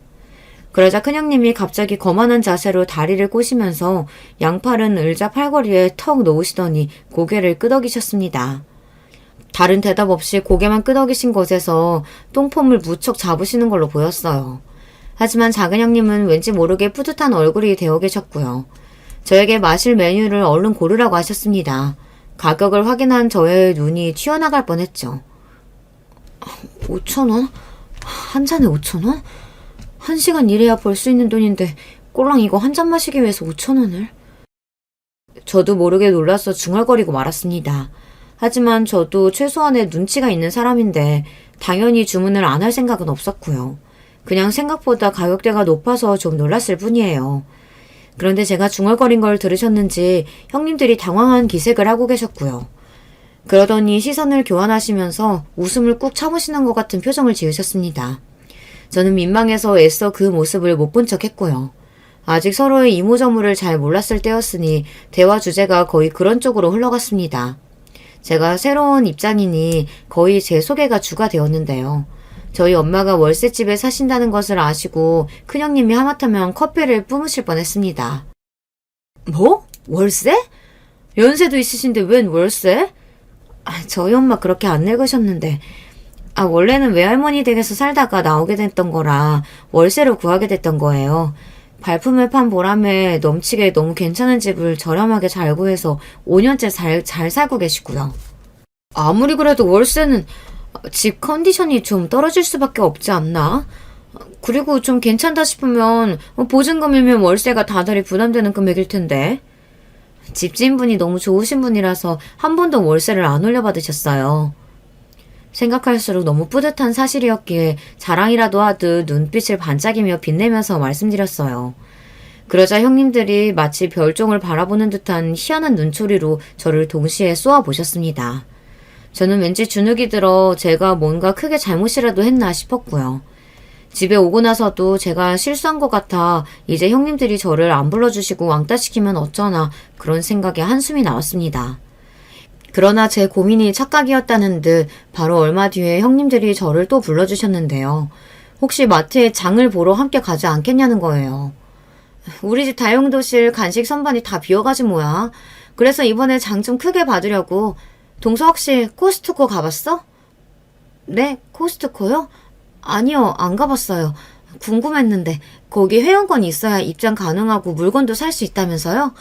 그러자 큰형님이 갑자기 거만한 자세로 다리를 꼬시면서 양팔은 의자 팔걸이에 턱 놓으시더니 고개를 끄덕이셨습니다. 다른 대답 없이 고개만 끄덕이신 곳에서 똥폼을 무척 잡으시는 걸로 보였어요. 하지만 작은 형님은 왠지 모르게 뿌듯한 얼굴이 되어 계셨고요. 저에게 마실 메뉴를 얼른 고르라고 하셨습니다. 가격을 확인한 저의 눈이 튀어나갈 뻔했죠. 5,000원? 한 잔에 5,000원? 1시간 일해야 벌 수 있는 돈인데 꼴랑 이거 한 잔 마시기 위해서 5,000원을? 저도 모르게 놀라서 중얼거리고 말았습니다. 하지만 저도 최소한의 눈치가 있는 사람인데 당연히 주문을 안 할 생각은 없었고요. 그냥 생각보다 가격대가 높아서 좀 놀랐을 뿐이에요. 그런데 제가 중얼거린 걸 들으셨는지 형님들이 당황한 기색을 하고 계셨고요. 그러더니 시선을 교환하시면서 웃음을 꾹 참으시는 것 같은 표정을 지으셨습니다. 저는 민망해서 애써 그 모습을 못 본 척 했고요. 아직 서로의 이모저모를 잘 몰랐을 때였으니 대화 주제가 거의 그런 쪽으로 흘러갔습니다. 제가 새로운 입장이니 거의 제 소개가 주가 되었는데요. 저희 엄마가 월세집에 사신다는 것을 아시고 큰형님이 하마터면 커피를 뿜으실 뻔했습니다. 뭐? 월세? 연세도 있으신데 웬 월세? 저희 엄마 그렇게 안 늙으셨는데 원래는 외할머니 댁에서 살다가 나오게 됐던 거라 월세로 구하게 됐던 거예요. 발품을 판 보람에 넘치게 너무 괜찮은 집을 저렴하게 잘 구해서 5년째 잘 살고 계시고요. 아무리 그래도 월세는 집 컨디션이 좀 떨어질 수밖에 없지 않나? 그리고 좀 괜찮다 싶으면 보증금이면 월세가 다달이 부담되는 금액일 텐데. 집주인분이 너무 좋으신 분이라서 한 번도 월세를 안 올려받으셨어요. 생각할수록 너무 뿌듯한 사실이었기에 자랑이라도 하듯 눈빛을 반짝이며 빛내면서 말씀드렸어요. 그러자 형님들이 마치 별종을 바라보는 듯한 희한한 눈초리로 저를 동시에 쏘아보셨습니다. 저는 왠지 주눅이 들어 제가 뭔가 크게 잘못이라도 했나 싶었고요. 집에 오고 나서도 제가 실수한 것 같아 이제 형님들이 저를 안 불러주시고 왕따시키면 어쩌나 그런 생각에 한숨이 나왔습니다. 그러나 제 고민이 착각이었다는 듯 바로 얼마 뒤에 형님들이 저를 또 불러주셨는데요. 혹시 마트에 장을 보러 함께 가지 않겠냐는 거예요. 우리 집 다용도실 간식 선반이 다 비어가지 뭐야. 그래서 이번에 장 좀 크게 받으려고. 동서 혹시 코스트코 가봤어? 네? 코스트코요? 아니요, 안 가봤어요. 궁금했는데 거기 회원권이 있어야 입장 가능하고 물건도 살 수 있다면서요?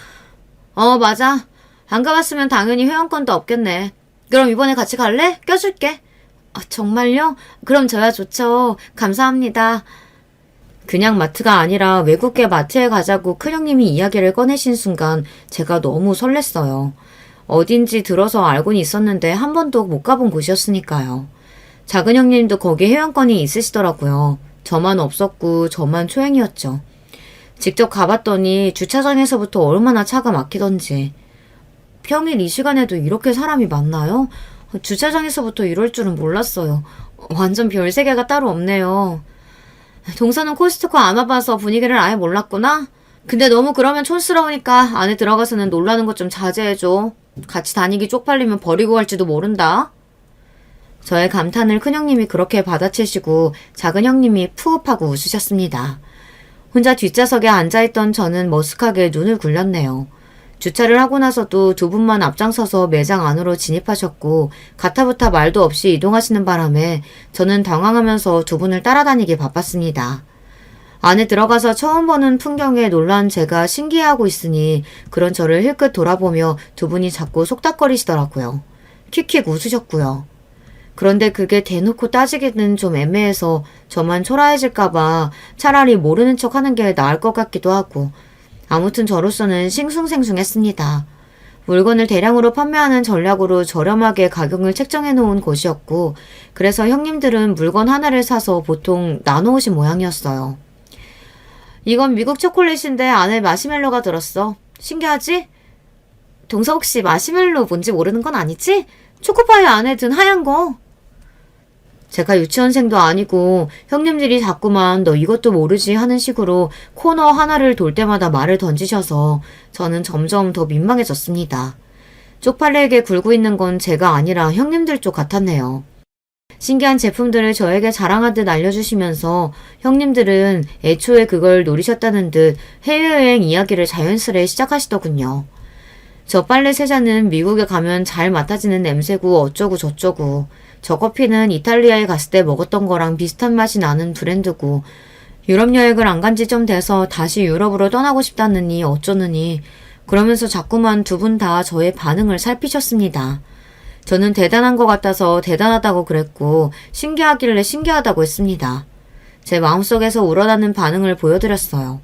맞아. 안 가봤으면 당연히 회원권도 없겠네. 그럼 이번에 같이 갈래? 껴줄게. 정말요? 그럼 저야 좋죠. 감사합니다. 그냥 마트가 아니라 외국계 마트에 가자고 큰형님이 이야기를 꺼내신 순간 제가 너무 설렜어요. 어딘지 들어서 알고는 있었는데 한 번도 못 가본 곳이었으니까요. 작은 형님도 거기 회원권이 있으시더라고요. 저만 없었고 저만 초행이었죠. 직접 가봤더니 주차장에서부터 얼마나 차가 막히던지. 평일 이 시간에도 이렇게 사람이 많나요? 주차장에서부터 이럴 줄은 몰랐어요. 완전 별세계가 따로 없네요. 동서는 코스트코 안 와봐서 분위기를 아예 몰랐구나? 근데 너무 그러면 촌스러우니까 안에 들어가서는 놀라는 것 좀 자제해줘. 같이 다니기 쪽팔리면 버리고 갈지도 모른다. 저의 감탄을 큰형님이 그렇게 받아채시고 작은 형님이 푸흡하고 웃으셨습니다. 혼자 뒷좌석에 앉아있던 저는 머쓱하게 눈을 굴렸네요. 주차를 하고 나서도 두 분만 앞장서서 매장 안으로 진입하셨고 가타부타 말도 없이 이동하시는 바람에 저는 당황하면서 두 분을 따라다니기 바빴습니다. 안에 들어가서 처음 보는 풍경에 놀란 제가 신기해하고 있으니 그런 저를 힐끗 돌아보며 두 분이 자꾸 속닥거리시더라고요. 킥킥 웃으셨고요. 그런데 그게 대놓고 따지기는 좀 애매해서 저만 초라해질까봐 차라리 모르는 척 하는 게 나을 것 같기도 하고 아무튼 저로서는 싱숭생숭했습니다. 물건을 대량으로 판매하는 전략으로 저렴하게 가격을 책정해 놓은 곳이었고 그래서 형님들은 물건 하나를 사서 보통 나눠오신 모양이었어요. 이건 미국 초콜릿인데 안에 마시멜로가 들었어. 신기하지? 동서 혹시 마시멜로 뭔지 모르는 건 아니지? 초코파이 안에 든 하얀 거. 제가 유치원생도 아니고 형님들이 자꾸만 너 이것도 모르지 하는 식으로 코너 하나를 돌 때마다 말을 던지셔서 저는 점점 더 민망해졌습니다. 쪽팔리게 굴고 있는 건 제가 아니라 형님들 쪽 같았네요. 신기한 제품들을 저에게 자랑하듯 알려주시면서 형님들은 애초에 그걸 노리셨다는 듯 해외여행 이야기를 자연스레 시작하시더군요. 저 빨래 세자는 미국에 가면 잘 맡아지는 냄새고 어쩌고 저쩌고 저 커피는 이탈리아에 갔을 때 먹었던 거랑 비슷한 맛이 나는 브랜드고 유럽 여행을 안 간 지 좀 돼서 다시 유럽으로 떠나고 싶다느니 어쩌느니 그러면서 자꾸만 두 분 다 저의 반응을 살피셨습니다. 저는 대단한 것 같아서 대단하다고 그랬고 신기하길래 신기하다고 했습니다. 제 마음속에서 우러나는 반응을 보여드렸어요.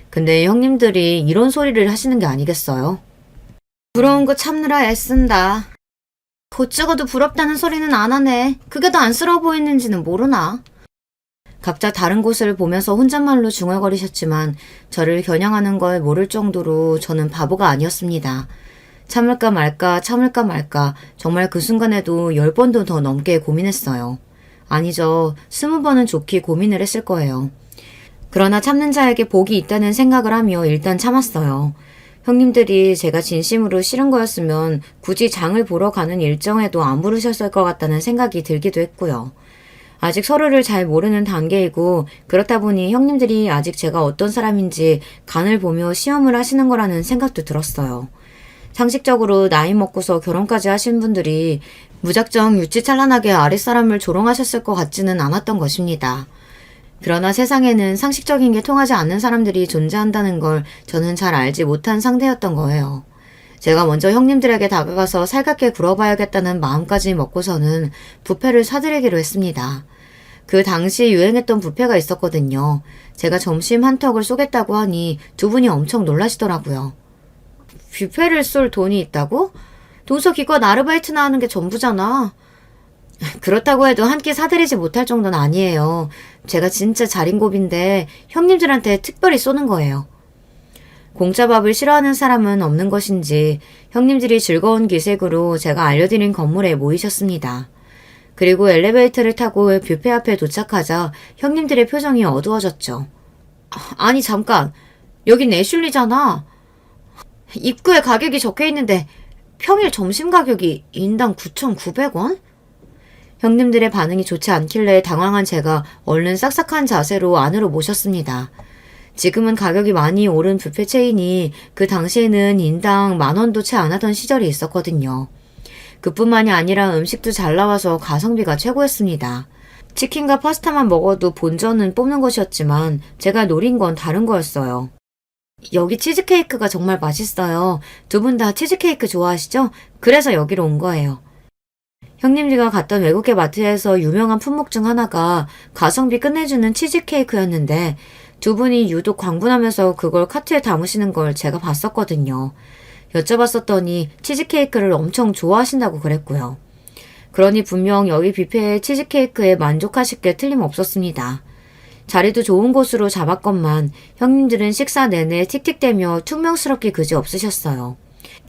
근데 형님들이 이런 소리를 하시는 게 아니겠어요? 부러운 거 참느라 애쓴다. 곧 죽어도 부럽다는 소리는 안 하네. 그게 더 안쓰러워 보이는지는 모르나? 각자 다른 곳을 보면서 혼잣말로 중얼거리셨지만 저를 겨냥하는 걸 모를 정도로 저는 바보가 아니었습니다. 참을까 말까 참을까 말까 정말 그 순간에도 10번도 더 넘게 고민했어요. 아니죠. 20번은 좋게 고민을 했을 거예요. 그러나 참는 자에게 복이 있다는 생각을 하며 일단 참았어요. 형님들이 제가 진심으로 싫은 거였으면 굳이 장을 보러 가는 일정에도 안 부르셨을 것 같다는 생각이 들기도 했고요. 아직 서로를 잘 모르는 단계이고 그렇다 보니 형님들이 아직 제가 어떤 사람인지 간을 보며 시험을 하시는 거라는 생각도 들었어요. 상식적으로 나이 먹고서 결혼까지 하신 분들이 무작정 유치찬란하게 아랫사람을 조롱하셨을 것 같지는 않았던 것입니다. 그러나 세상에는 상식적인 게 통하지 않는 사람들이 존재한다는 걸 저는 잘 알지 못한 상대였던 거예요. 제가 먼저 형님들에게 다가가서 살갑게 굴어봐야겠다는 마음까지 먹고서는 뷔페를 사드리기로 했습니다. 그 당시 유행했던 뷔페가 있었거든요. 제가 점심 한턱을 쏘겠다고 하니 두 분이 엄청 놀라시더라고요. 뷔페를 쏠 돈이 있다고? 동서 기껏 아르바이트나 하는 게 전부잖아. 그렇다고 해도 한 끼 사드리지 못할 정도는 아니에요. 제가 진짜 자린고비인데 형님들한테 특별히 쏘는 거예요. 공짜 밥을 싫어하는 사람은 없는 것인지 형님들이 즐거운 기색으로 제가 알려드린 건물에 모이셨습니다. 그리고 엘리베이터를 타고 뷔페 앞에 도착하자 형님들의 표정이 어두워졌죠. 아니 잠깐, 여긴 애슐리잖아. 입구에 가격이 적혀있는데 평일 점심 가격이 인당 9,900원? 형님들의 반응이 좋지 않길래 당황한 제가 얼른 싹싹한 자세로 안으로 모셨습니다. 지금은 가격이 많이 오른 뷔페 체인이 그 당시에는 인당 10,000원도 채 안 하던 시절이 있었거든요. 그뿐만이 아니라 음식도 잘 나와서 가성비가 최고였습니다. 치킨과 파스타만 먹어도 본전은 뽑는 것이었지만 제가 노린 건 다른 거였어요. 여기 치즈케이크가 정말 맛있어요. 두 분 다 치즈케이크 좋아하시죠? 그래서 여기로 온 거예요. 형님들과 갔던 외국계 마트에서 유명한 품목 중 하나가 가성비 끝내주는 치즈케이크였는데 두 분이 유독 광분하면서 그걸 카트에 담으시는 걸 제가 봤었거든요. 여쭤봤었더니 치즈케이크를 엄청 좋아하신다고 그랬고요. 그러니 분명 여기 뷔페의 치즈케이크에 만족하실 게 틀림없었습니다. 자리도 좋은 곳으로 잡았건만 형님들은 식사 내내 틱틱대며 퉁명스럽게 그지없으셨어요.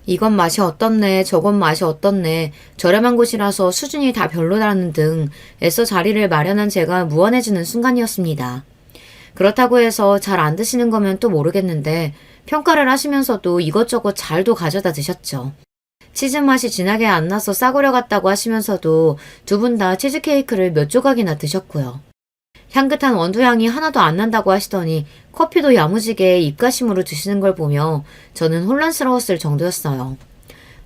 이건 맛이 어떻네, 저건 맛이 어떻네, 저렴한 곳이라서 수준이 다 별로라는 등 애써 자리를 마련한 제가 무안해지는 순간이었습니다. 그렇다고 해서 잘 안 드시는 거면 또 모르겠는데 평가를 하시면서도 이것저것 잘도 가져다 드셨죠. 치즈 맛이 진하게 안 나서 싸구려 같다고 하시면서도 두 분 다 치즈케이크를 몇 조각이나 드셨고요. 향긋한 원두향이 하나도 안 난다고 하시더니 커피도 야무지게 입가심으로 드시는 걸 보며 저는 혼란스러웠을 정도였어요.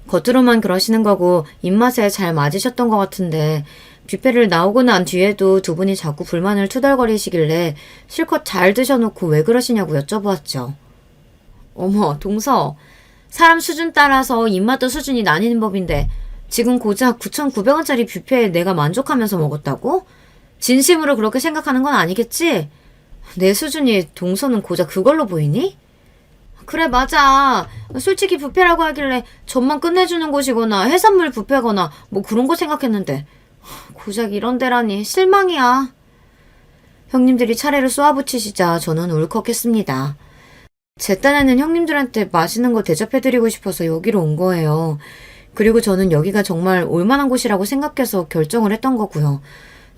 겉으로만 그러시는 거고 입맛에 잘 맞으셨던 것 같은데 뷔페를 나오고 난 뒤에도 두 분이 자꾸 불만을 투덜거리시길래 실컷 잘 드셔놓고 왜 그러시냐고 여쭤보았죠. 어머, 동서. 사람 수준 따라서 입맛도 수준이 나뉘는 법인데 지금 고작 9,900원짜리 뷔페에 내가 만족하면서 먹었다고? 진심으로 그렇게 생각하는 건 아니겠지? 내 수준이 동서는 고작 그걸로 보이니? 그래, 맞아. 솔직히 뷔페라고 하길래 전만 끝내주는 곳이거나 해산물 뷔페거나 뭐 그런 거 생각했는데 고작 이런 데라니 실망이야. 형님들이 차례를 쏘아붙이시자 저는 울컥했습니다. 제 딴에는 형님들한테 맛있는 거 대접해드리고 싶어서 여기로 온 거예요. 그리고 저는 여기가 정말 올만한 곳이라고 생각해서 결정을 했던 거고요.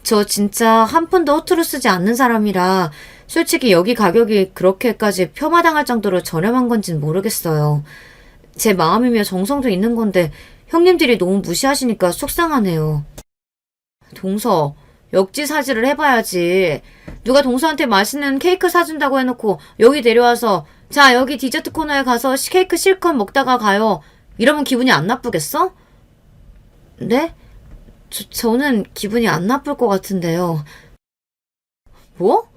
저 진짜 한 푼도 허투루 쓰지 않는 사람이라 솔직히 여기 가격이 그렇게까지 폄하당할 정도로 저렴한 건진 모르겠어요. 제 마음이며 정성도 있는 건데 형님들이 너무 무시하시니까 속상하네요. 동서, 역지사지를 해봐야지. 누가 동서한테 맛있는 케이크 사준다고 해놓고 여기 내려와서 자, 여기 디저트 코너에 가서 케이크 실컷 먹다가 가요. 이러면 기분이 안 나쁘겠어? 네? 저는 기분이 안 나쁠 것 같은데요. 뭐?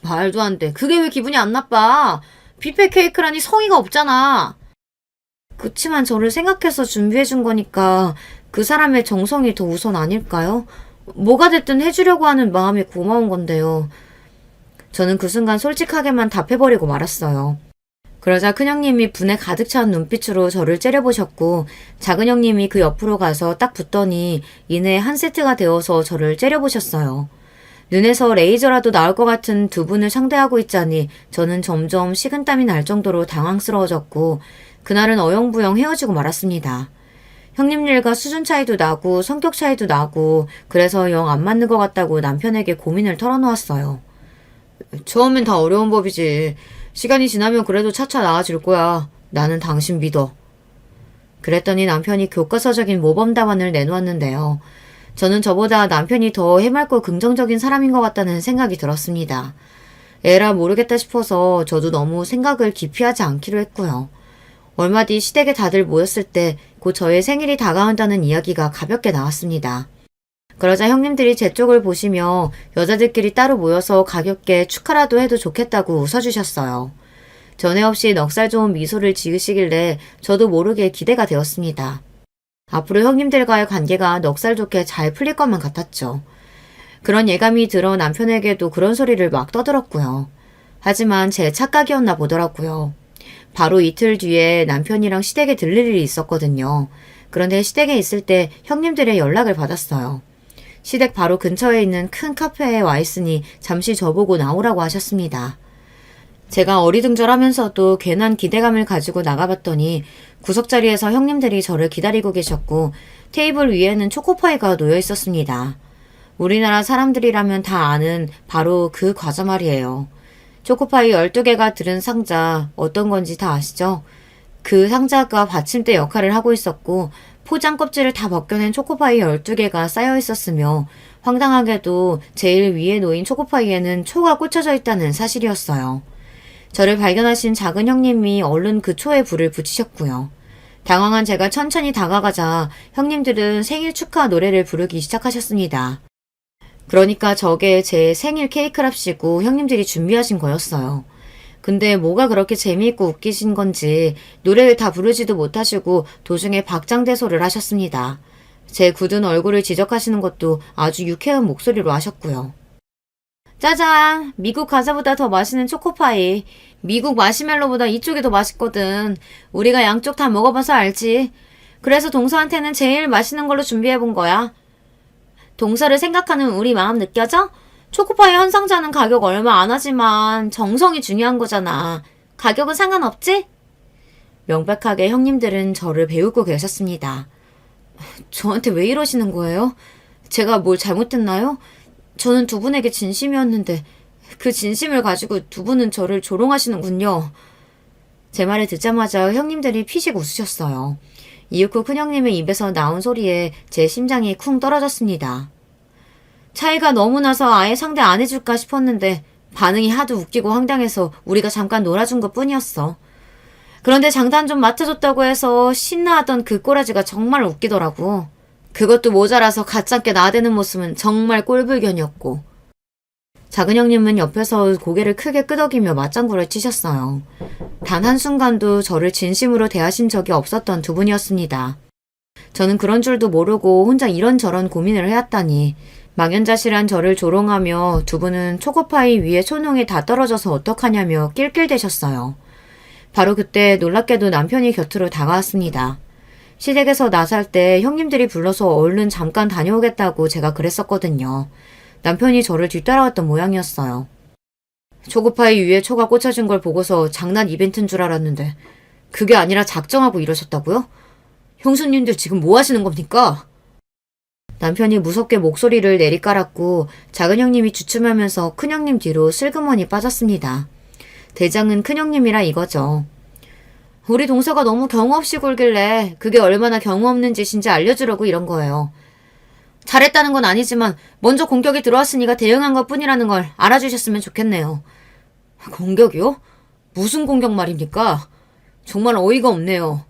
말도 안 돼. 그게 왜 기분이 안 나빠? 뷔페 케이크라니 성의가 없잖아. 그치만 저를 생각해서 준비해준 거니까 그 사람의 정성이 더 우선 아닐까요? 뭐가 됐든 해주려고 하는 마음이 고마운 건데요. 저는 그 순간 솔직하게만 답해버리고 말았어요. 그러자 큰형님이 분에 가득 찬 눈빛으로 저를 째려보셨고 작은형님이 그 옆으로 가서 딱 붙더니 이내 한 세트가 되어서 저를 째려보셨어요. 눈에서 레이저라도 나올 것 같은 두 분을 상대하고 있자니 저는 점점 식은땀이 날 정도로 당황스러워졌고 그날은 어영부영 헤어지고 말았습니다. 형님들과 수준 차이도 나고 성격 차이도 나고 그래서 영 안 맞는 것 같다고 남편에게 고민을 털어놓았어요. 처음엔 다 어려운 법이지. 시간이 지나면 그래도 차차 나아질 거야. 나는 당신 믿어. 그랬더니 남편이 교과서적인 모범 답안을 내놓았는데요. 저는 저보다 남편이 더 해맑고 긍정적인 사람인 것 같다는 생각이 들었습니다. 에라 모르겠다 싶어서 저도 너무 생각을 깊이 하지 않기로 했고요. 얼마 뒤 시댁에 다들 모였을 때 곧 저의 생일이 다가온다는 이야기가 가볍게 나왔습니다. 그러자 형님들이 제 쪽을 보시며 여자들끼리 따로 모여서 가볍게 축하라도 해도 좋겠다고 웃어주셨어요. 전에 없이 넉살 좋은 미소를 지으시길래 저도 모르게 기대가 되었습니다. 앞으로 형님들과의 관계가 넉살 좋게 잘 풀릴 것만 같았죠. 그런 예감이 들어 남편에게도 그런 소리를 막 떠들었고요. 하지만 제 착각이었나 보더라고요. 바로 이틀 뒤에 남편이랑 시댁에 들릴 일이 있었거든요. 그런데 시댁에 있을 때 형님들의 연락을 받았어요. 시댁 바로 근처에 있는 큰 카페에 와 있으니 잠시 저보고 나오라고 하셨습니다. 제가 어리둥절하면서도 괜한 기대감을 가지고 나가봤더니 구석자리에서 형님들이 저를 기다리고 계셨고 테이블 위에는 초코파이가 놓여 있었습니다. 우리나라 사람들이라면 다 아는 바로 그 과자 말이에요. 초코파이 12개가 들은 상자 어떤 건지 다 아시죠? 그 상자가 받침대 역할을 하고 있었고 포장 껍질을 다 벗겨낸 초코파이 12개가 쌓여 있었으며 황당하게도 제일 위에 놓인 초코파이에는 초가 꽂혀져 있다는 사실이었어요. 저를 발견하신 작은 형님이 얼른 그 초에 불을 붙이셨고요. 당황한 제가 천천히 다가가자 형님들은 생일 축하 노래를 부르기 시작하셨습니다. 그러니까 저게 제 생일 케이크랍시고 형님들이 준비하신 거였어요. 근데 뭐가 그렇게 재미있고 웃기신 건지 노래를 다 부르지도 못하시고 도중에 박장대소를 하셨습니다. 제 굳은 얼굴을 지적하시는 것도 아주 유쾌한 목소리로 하셨고요. 짜잔! 미국 과자보다 더 맛있는 초코파이. 미국 마시멜로보다 이쪽이 더 맛있거든. 우리가 양쪽 다 먹어봐서 알지. 그래서 동서한테는 제일 맛있는 걸로 준비해본 거야. 동서를 생각하는 우리 마음 느껴져? 초코파이 한 상자는 가격 얼마 안 하지만 정성이 중요한 거잖아. 가격은 상관없지? 명백하게 형님들은 저를 배우고 계셨습니다. 저한테 왜 이러시는 거예요? 제가 뭘 잘못했나요? 저는 두 분에게 진심이었는데 그 진심을 가지고 두 분은 저를 조롱하시는군요. 제 말을 듣자마자 형님들이 피식 웃으셨어요. 이윽고 큰형님의 입에서 나온 소리에 제 심장이 쿵 떨어졌습니다. 차이가 너무 나서 아예 상대 안 해줄까 싶었는데 반응이 하도 웃기고 황당해서 우리가 잠깐 놀아준 것 뿐이었어. 그런데 장단 좀 맞춰줬다고 해서 신나하던 그 꼬라지가 정말 웃기더라고. 그것도 모자라서 가짜게 나대는 모습은 정말 꼴불견이었고. 작은 형님은 옆에서 고개를 크게 끄덕이며 맞장구를 치셨어요. 단 한순간도 저를 진심으로 대하신 적이 없었던 두 분이었습니다. 저는 그런 줄도 모르고 혼자 이런저런 고민을 해왔다니 망연자실한 저를 조롱하며 두 분은 초코파이 위에 초농이 다 떨어져서 어떡하냐며 낄낄대셨어요. 바로 그때 놀랍게도 남편이 곁으로 다가왔습니다. 시댁에서 나설 때 형님들이 불러서 얼른 잠깐 다녀오겠다고 제가 그랬었거든요. 남편이 저를 뒤따라왔던 모양이었어요. 초코파이 위에 초가 꽂혀진 걸 보고서 장난 이벤트인 줄 알았는데 그게 아니라 작정하고 이러셨다고요? 형수님들 지금 뭐 하시는 겁니까? 남편이 무섭게 목소리를 내리깔았고 작은 형님이 주춤하면서 큰형님 뒤로 슬그머니 빠졌습니다. 대장은 큰형님이라 이거죠. 우리 동서가 너무 경우 없이 굴길래 그게 얼마나 경우 없는 짓인지 알려주려고 이런 거예요. 잘했다는 건 아니지만 먼저 공격이 들어왔으니까 대응한 것 뿐이라는 걸 알아주셨으면 좋겠네요. 공격이요? 무슨 공격 말입니까? 정말 어이가 없네요.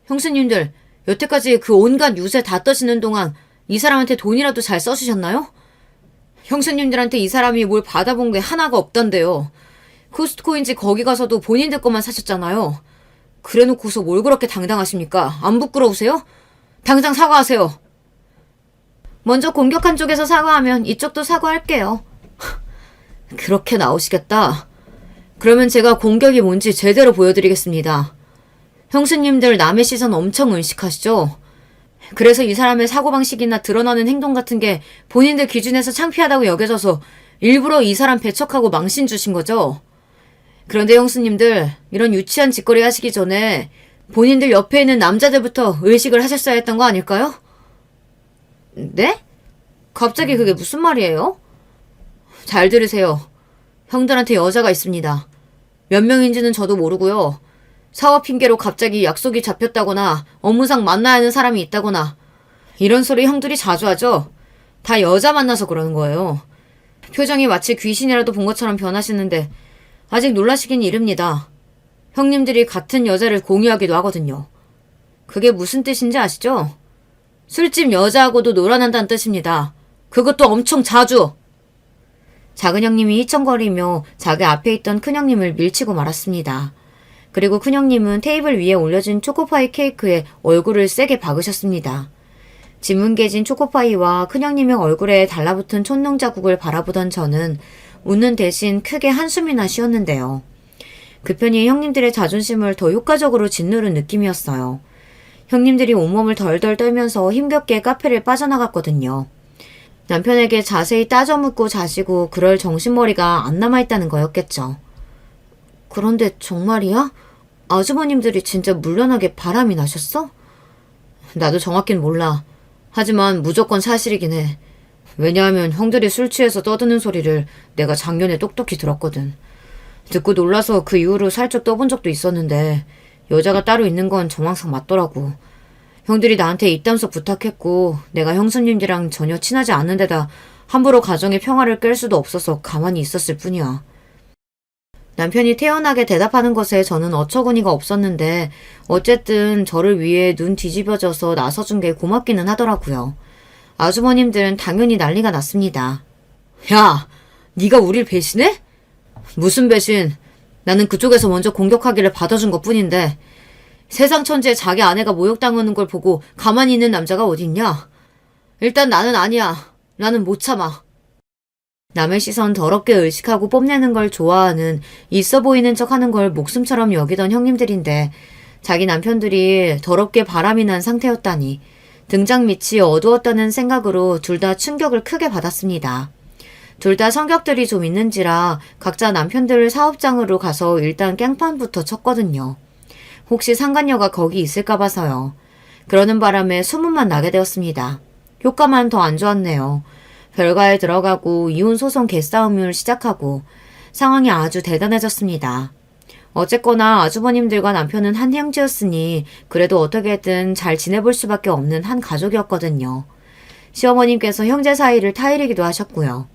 형수님들, 여태까지 그 온갖 유세 다 떠시는 동안 이 사람한테 돈이라도 잘 써주셨나요? 형수님들한테 이 사람이 뭘 받아본 게 하나가 없던데요. 코스트코인지 거기 가서도 본인들 것만 사셨잖아요. 그래놓고서 뭘 그렇게 당당하십니까? 안 부끄러우세요? 당장 사과하세요. 먼저 공격한 쪽에서 사과하면 이쪽도 사과할게요. 그렇게 나오시겠다. 그러면 제가 공격이 뭔지 제대로 보여드리겠습니다. 형수님들 남의 시선 엄청 의식하시죠? 그래서 이 사람의 사고방식이나 드러나는 행동 같은 게 본인들 기준에서 창피하다고 여겨져서 일부러 이 사람 배척하고 망신 주신 거죠? 그런데 형수님들, 이런 유치한 짓거리 하시기 전에 본인들 옆에 있는 남자들부터 의식을 하셨어야 했던 거 아닐까요? 네? 갑자기 그게 무슨 말이에요? 잘 들으세요. 형들한테 여자가 있습니다. 몇 명인지는 저도 모르고요. 사업 핑계로 갑자기 약속이 잡혔다거나 업무상 만나야 하는 사람이 있다거나 이런 소리 형들이 자주 하죠. 다 여자 만나서 그러는 거예요. 표정이 마치 귀신이라도 본 것처럼 변하시는데 아직 놀라시긴 이릅니다. 형님들이 같은 여자를 공유하기도 하거든요. 그게 무슨 뜻인지 아시죠? 술집 여자하고도 놀아난다는 뜻입니다. 그것도 엄청 자주. 작은 형님이 휘청거리며 자기 앞에 있던 큰 형님을 밀치고 말았습니다. 그리고 큰 형님은 테이블 위에 올려진 초코파이 케이크에 얼굴을 세게 박으셨습니다. 지문개진 초코파이와 큰 형님의 얼굴에 달라붙은 촛농 자국을 바라보던 저는 웃는 대신 크게 한숨이나 쉬었는데요. 그 편이 형님들의 자존심을 더 효과적으로 짓누른 느낌이었어요. 형님들이 온몸을 덜덜 떨면서 힘겹게 카페를 빠져나갔거든요. 남편에게 자세히 따져 묻고 자시고 그럴 정신머리가 안 남아있다는 거였겠죠. 그런데 정말이야? 아주버님들이 진짜 물란하게 바람이 나셨어? 나도 정확히는 몰라. 하지만 무조건 사실이긴 해. 왜냐하면 형들이 술 취해서 떠드는 소리를 내가 작년에 똑똑히 들었거든. 듣고 놀라서 그 이후로 살짝 떠본 적도 있었는데 여자가 따로 있는 건 정황상 맞더라고. 형들이 나한테 입담석 부탁했고 내가 형수님들이랑 전혀 친하지 않는 데다 함부로 가정의 평화를 깰 수도 없어서 가만히 있었을 뿐이야. 남편이 태연하게 대답하는 것에 저는 어처구니가 없었는데 어쨌든 저를 위해 눈 뒤집어져서 나서준 게 고맙기는 하더라고요. 아주머님들은 당연히 난리가 났습니다. 야, 네가 우릴 배신해? 무슨 배신? 나는 그쪽에서 먼저 공격하기를 받아준 것뿐인데 세상 천지에 자기 아내가 모욕당하는 걸 보고 가만히 있는 남자가 어딨냐? 일단 나는 아니야. 나는 못 참아. 남의 시선 더럽게 의식하고 뽐내는 걸 좋아하는, 있어 보이는 척 하는 걸 목숨처럼 여기던 형님들인데 자기 남편들이 더럽게 바람이 난 상태였다니 등장 밑이 어두웠다는 생각으로 둘 다 충격을 크게 받았습니다. 둘 다 성격들이 좀 있는지라 각자 남편들 사업장으로 가서 일단 깽판부터 쳤거든요. 혹시 상간녀가 거기 있을까 봐서요. 그러는 바람에 소문만 나게 되었습니다. 효과만 더 안 좋았네요. 별가에 들어가고 이혼 소송 개싸움을 시작하고 상황이 아주 대단해졌습니다. 어쨌거나 아주버님들과 남편은 한 형제였으니 그래도 어떻게든 잘 지내볼 수밖에 없는 한 가족이었거든요. 시어머님께서 형제 사이를 타이르기도 하셨고요.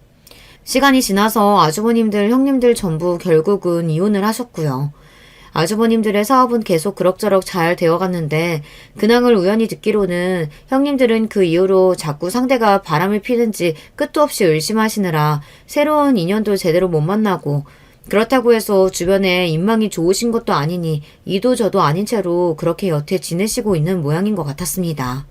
시간이 지나서 아주버님들, 형님들 전부 결국은 이혼을 하셨고요. 아주버님들의 사업은 계속 그럭저럭 잘 되어갔는데 근황을 우연히 듣기로는 형님들은 그 이후로 자꾸 상대가 바람을 피든지 끝도 없이 의심하시느라 새로운 인연도 제대로 못 만나고 그렇다고 해서 주변에 인망이 좋으신 것도 아니니 이도 저도 아닌 채로 그렇게 여태 지내시고 있는 모양인 것 같았습니다.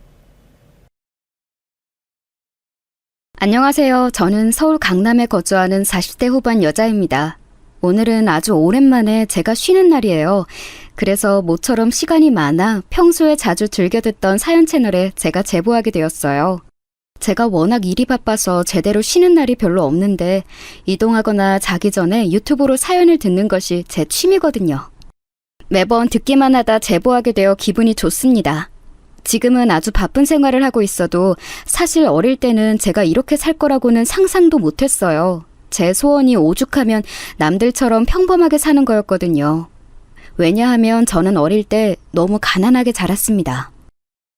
안녕하세요. 저는 서울 강남에 거주하는 40대 후반 여자입니다. 오늘은 아주 오랜만에 제가 쉬는 날이에요. 그래서 모처럼 시간이 많아 평소에 자주 즐겨 듣던 사연 채널에 제가 제보하게 되었어요. 제가 워낙 일이 바빠서 제대로 쉬는 날이 별로 없는데 이동하거나 자기 전에 유튜브로 사연을 듣는 것이 제 취미거든요. 매번 듣기만 하다 제보하게 되어 기분이 좋습니다. 지금은 아주 바쁜 생활을 하고 있어도 사실 어릴 때는 제가 이렇게 살 거라고는 상상도 못했어요. 제 소원이 오죽하면 남들처럼 평범하게 사는 거였거든요. 왜냐하면 저는 어릴 때 너무 가난하게 자랐습니다.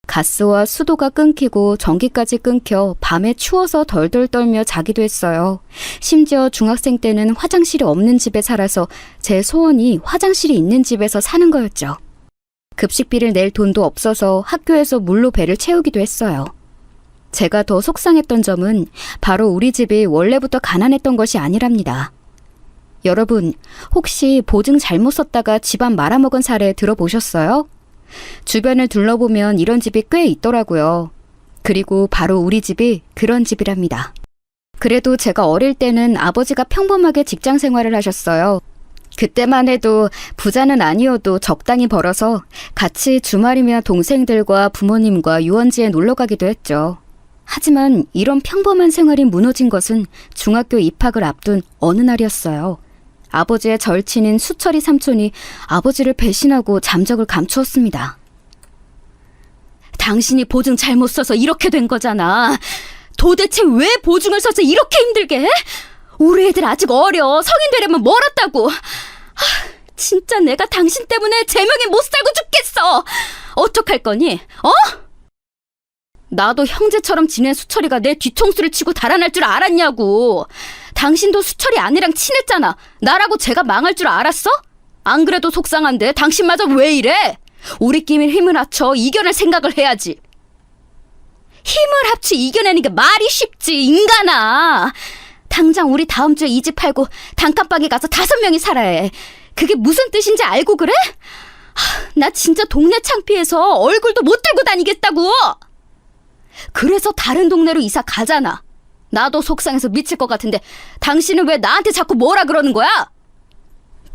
가스와 수도가 끊기고 전기까지 끊겨 밤에 추워서 덜덜 떨며 자기도 했어요. 심지어 중학생 때는 화장실이 없는 집에 살아서 제 소원이 화장실이 있는 집에서 사는 거였죠. 급식비를 낼 돈도 없어서 학교에서 물로 배를 채우기도 했어요. 제가 더 속상했던 점은 바로 우리 집이 원래부터 가난했던 것이 아니랍니다. 여러분, 혹시 보증 잘못 썼다가 집안 말아먹은 사례 들어보셨어요? 주변을 둘러보면 이런 집이 꽤 있더라고요. 그리고 바로 우리 집이 그런 집이랍니다. 그래도 제가 어릴 때는 아버지가 평범하게 직장 생활을 하셨어요. 그때만 해도 부자는 아니어도 적당히 벌어서 같이 주말이면 동생들과 부모님과 유원지에 놀러 가기도 했죠. 하지만 이런 평범한 생활이 무너진 것은 중학교 입학을 앞둔 어느 날이었어요. 아버지의 절친인 수철이 삼촌이 아버지를 배신하고 잠적을 감추었습니다. 당신이 보증 잘못 써서 이렇게 된 거잖아. 도대체 왜 보증을 써서 이렇게 힘들게 해? 우리 애들 아직 어려. 성인 되려면 멀었다고. 진짜 내가 당신 때문에 제명에 못 살고 죽겠어. 어떡할 거니? 나도 형제처럼 지낸 수철이가 내 뒤통수를 치고 달아날 줄 알았냐고. 당신도 수철이 아내랑 친했잖아. 나라고 제가 망할 줄 알았어? 안 그래도 속상한데 당신마저 왜 이래? 우리끼리 힘을 합쳐 이겨낼 생각을 해야지. 힘을 합쳐 이겨내는 게 말이 쉽지, 인간아. 당장 우리 다음 주에 이 집 팔고 단칸방에 가서 5명이 살아야 해. 그게 무슨 뜻인지 알고 그래? 나 진짜 동네 창피해서 얼굴도 못 들고 다니겠다고. 그래서 다른 동네로 이사 가잖아. 나도 속상해서 미칠 것 같은데 당신은 왜 나한테 자꾸 뭐라 그러는 거야?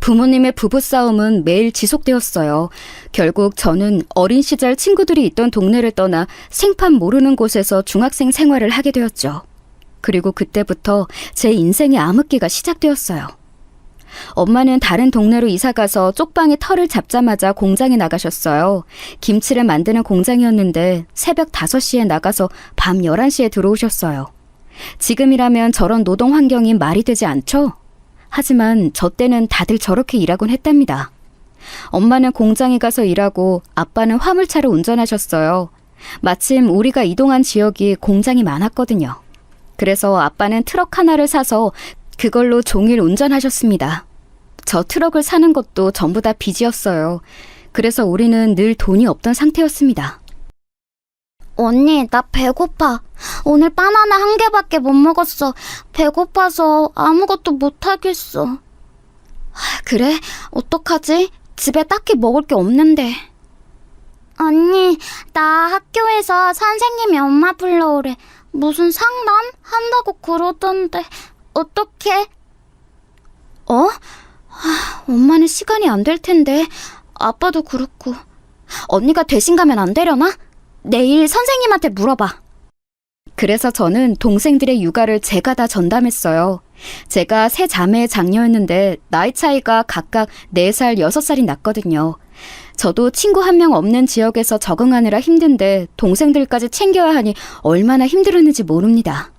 부모님의 부부싸움은 매일 지속되었어요. 결국 저는 어린 시절 친구들이 있던 동네를 떠나 생판 모르는 곳에서 중학생 생활을 하게 되었죠. 그리고 그때부터 제 인생의 암흑기가 시작되었어요. 엄마는 다른 동네로 이사가서 쪽방에 털을 잡자마자 공장에 나가셨어요. 김치를 만드는 공장이었는데 새벽 5시에 나가서 밤 11시에 들어오셨어요. 지금이라면 저런 노동 환경이 말이 되지 않죠? 하지만 저 때는 다들 저렇게 일하곤 했답니다. 엄마는 공장에 가서 일하고 아빠는 화물차를 운전하셨어요. 마침 우리가 이동한 지역이 공장이 많았거든요. 그래서 아빠는 트럭 하나를 사서 그걸로 종일 운전하셨습니다. 저 트럭을 사는 것도 전부 다 빚이었어요. 그래서 우리는 늘 돈이 없던 상태였습니다. 언니, 나 배고파. 오늘 바나나 1개밖에 못 먹었어. 배고파서 아무것도 못하겠어. 그래? 어떡하지? 집에 딱히 먹을 게 없는데. 언니, 나 학교에서 선생님이 엄마 불러오래. 무슨 상담? 한다고 그러던데. 어떡해? 엄마는 시간이 안 될 텐데. 아빠도 그렇고. 언니가 대신 가면 안 되려나? 내일 선생님한테 물어봐. 그래서 저는 동생들의 육아를 제가 다 전담했어요. 제가 세 자매의 장녀였는데 나이 차이가 각각 4살, 6살이 났거든요. 저도 친구 한 명 없는 지역에서 적응하느라 힘든데 동생들까지 챙겨야 하니 얼마나 힘들었는지 모릅니다.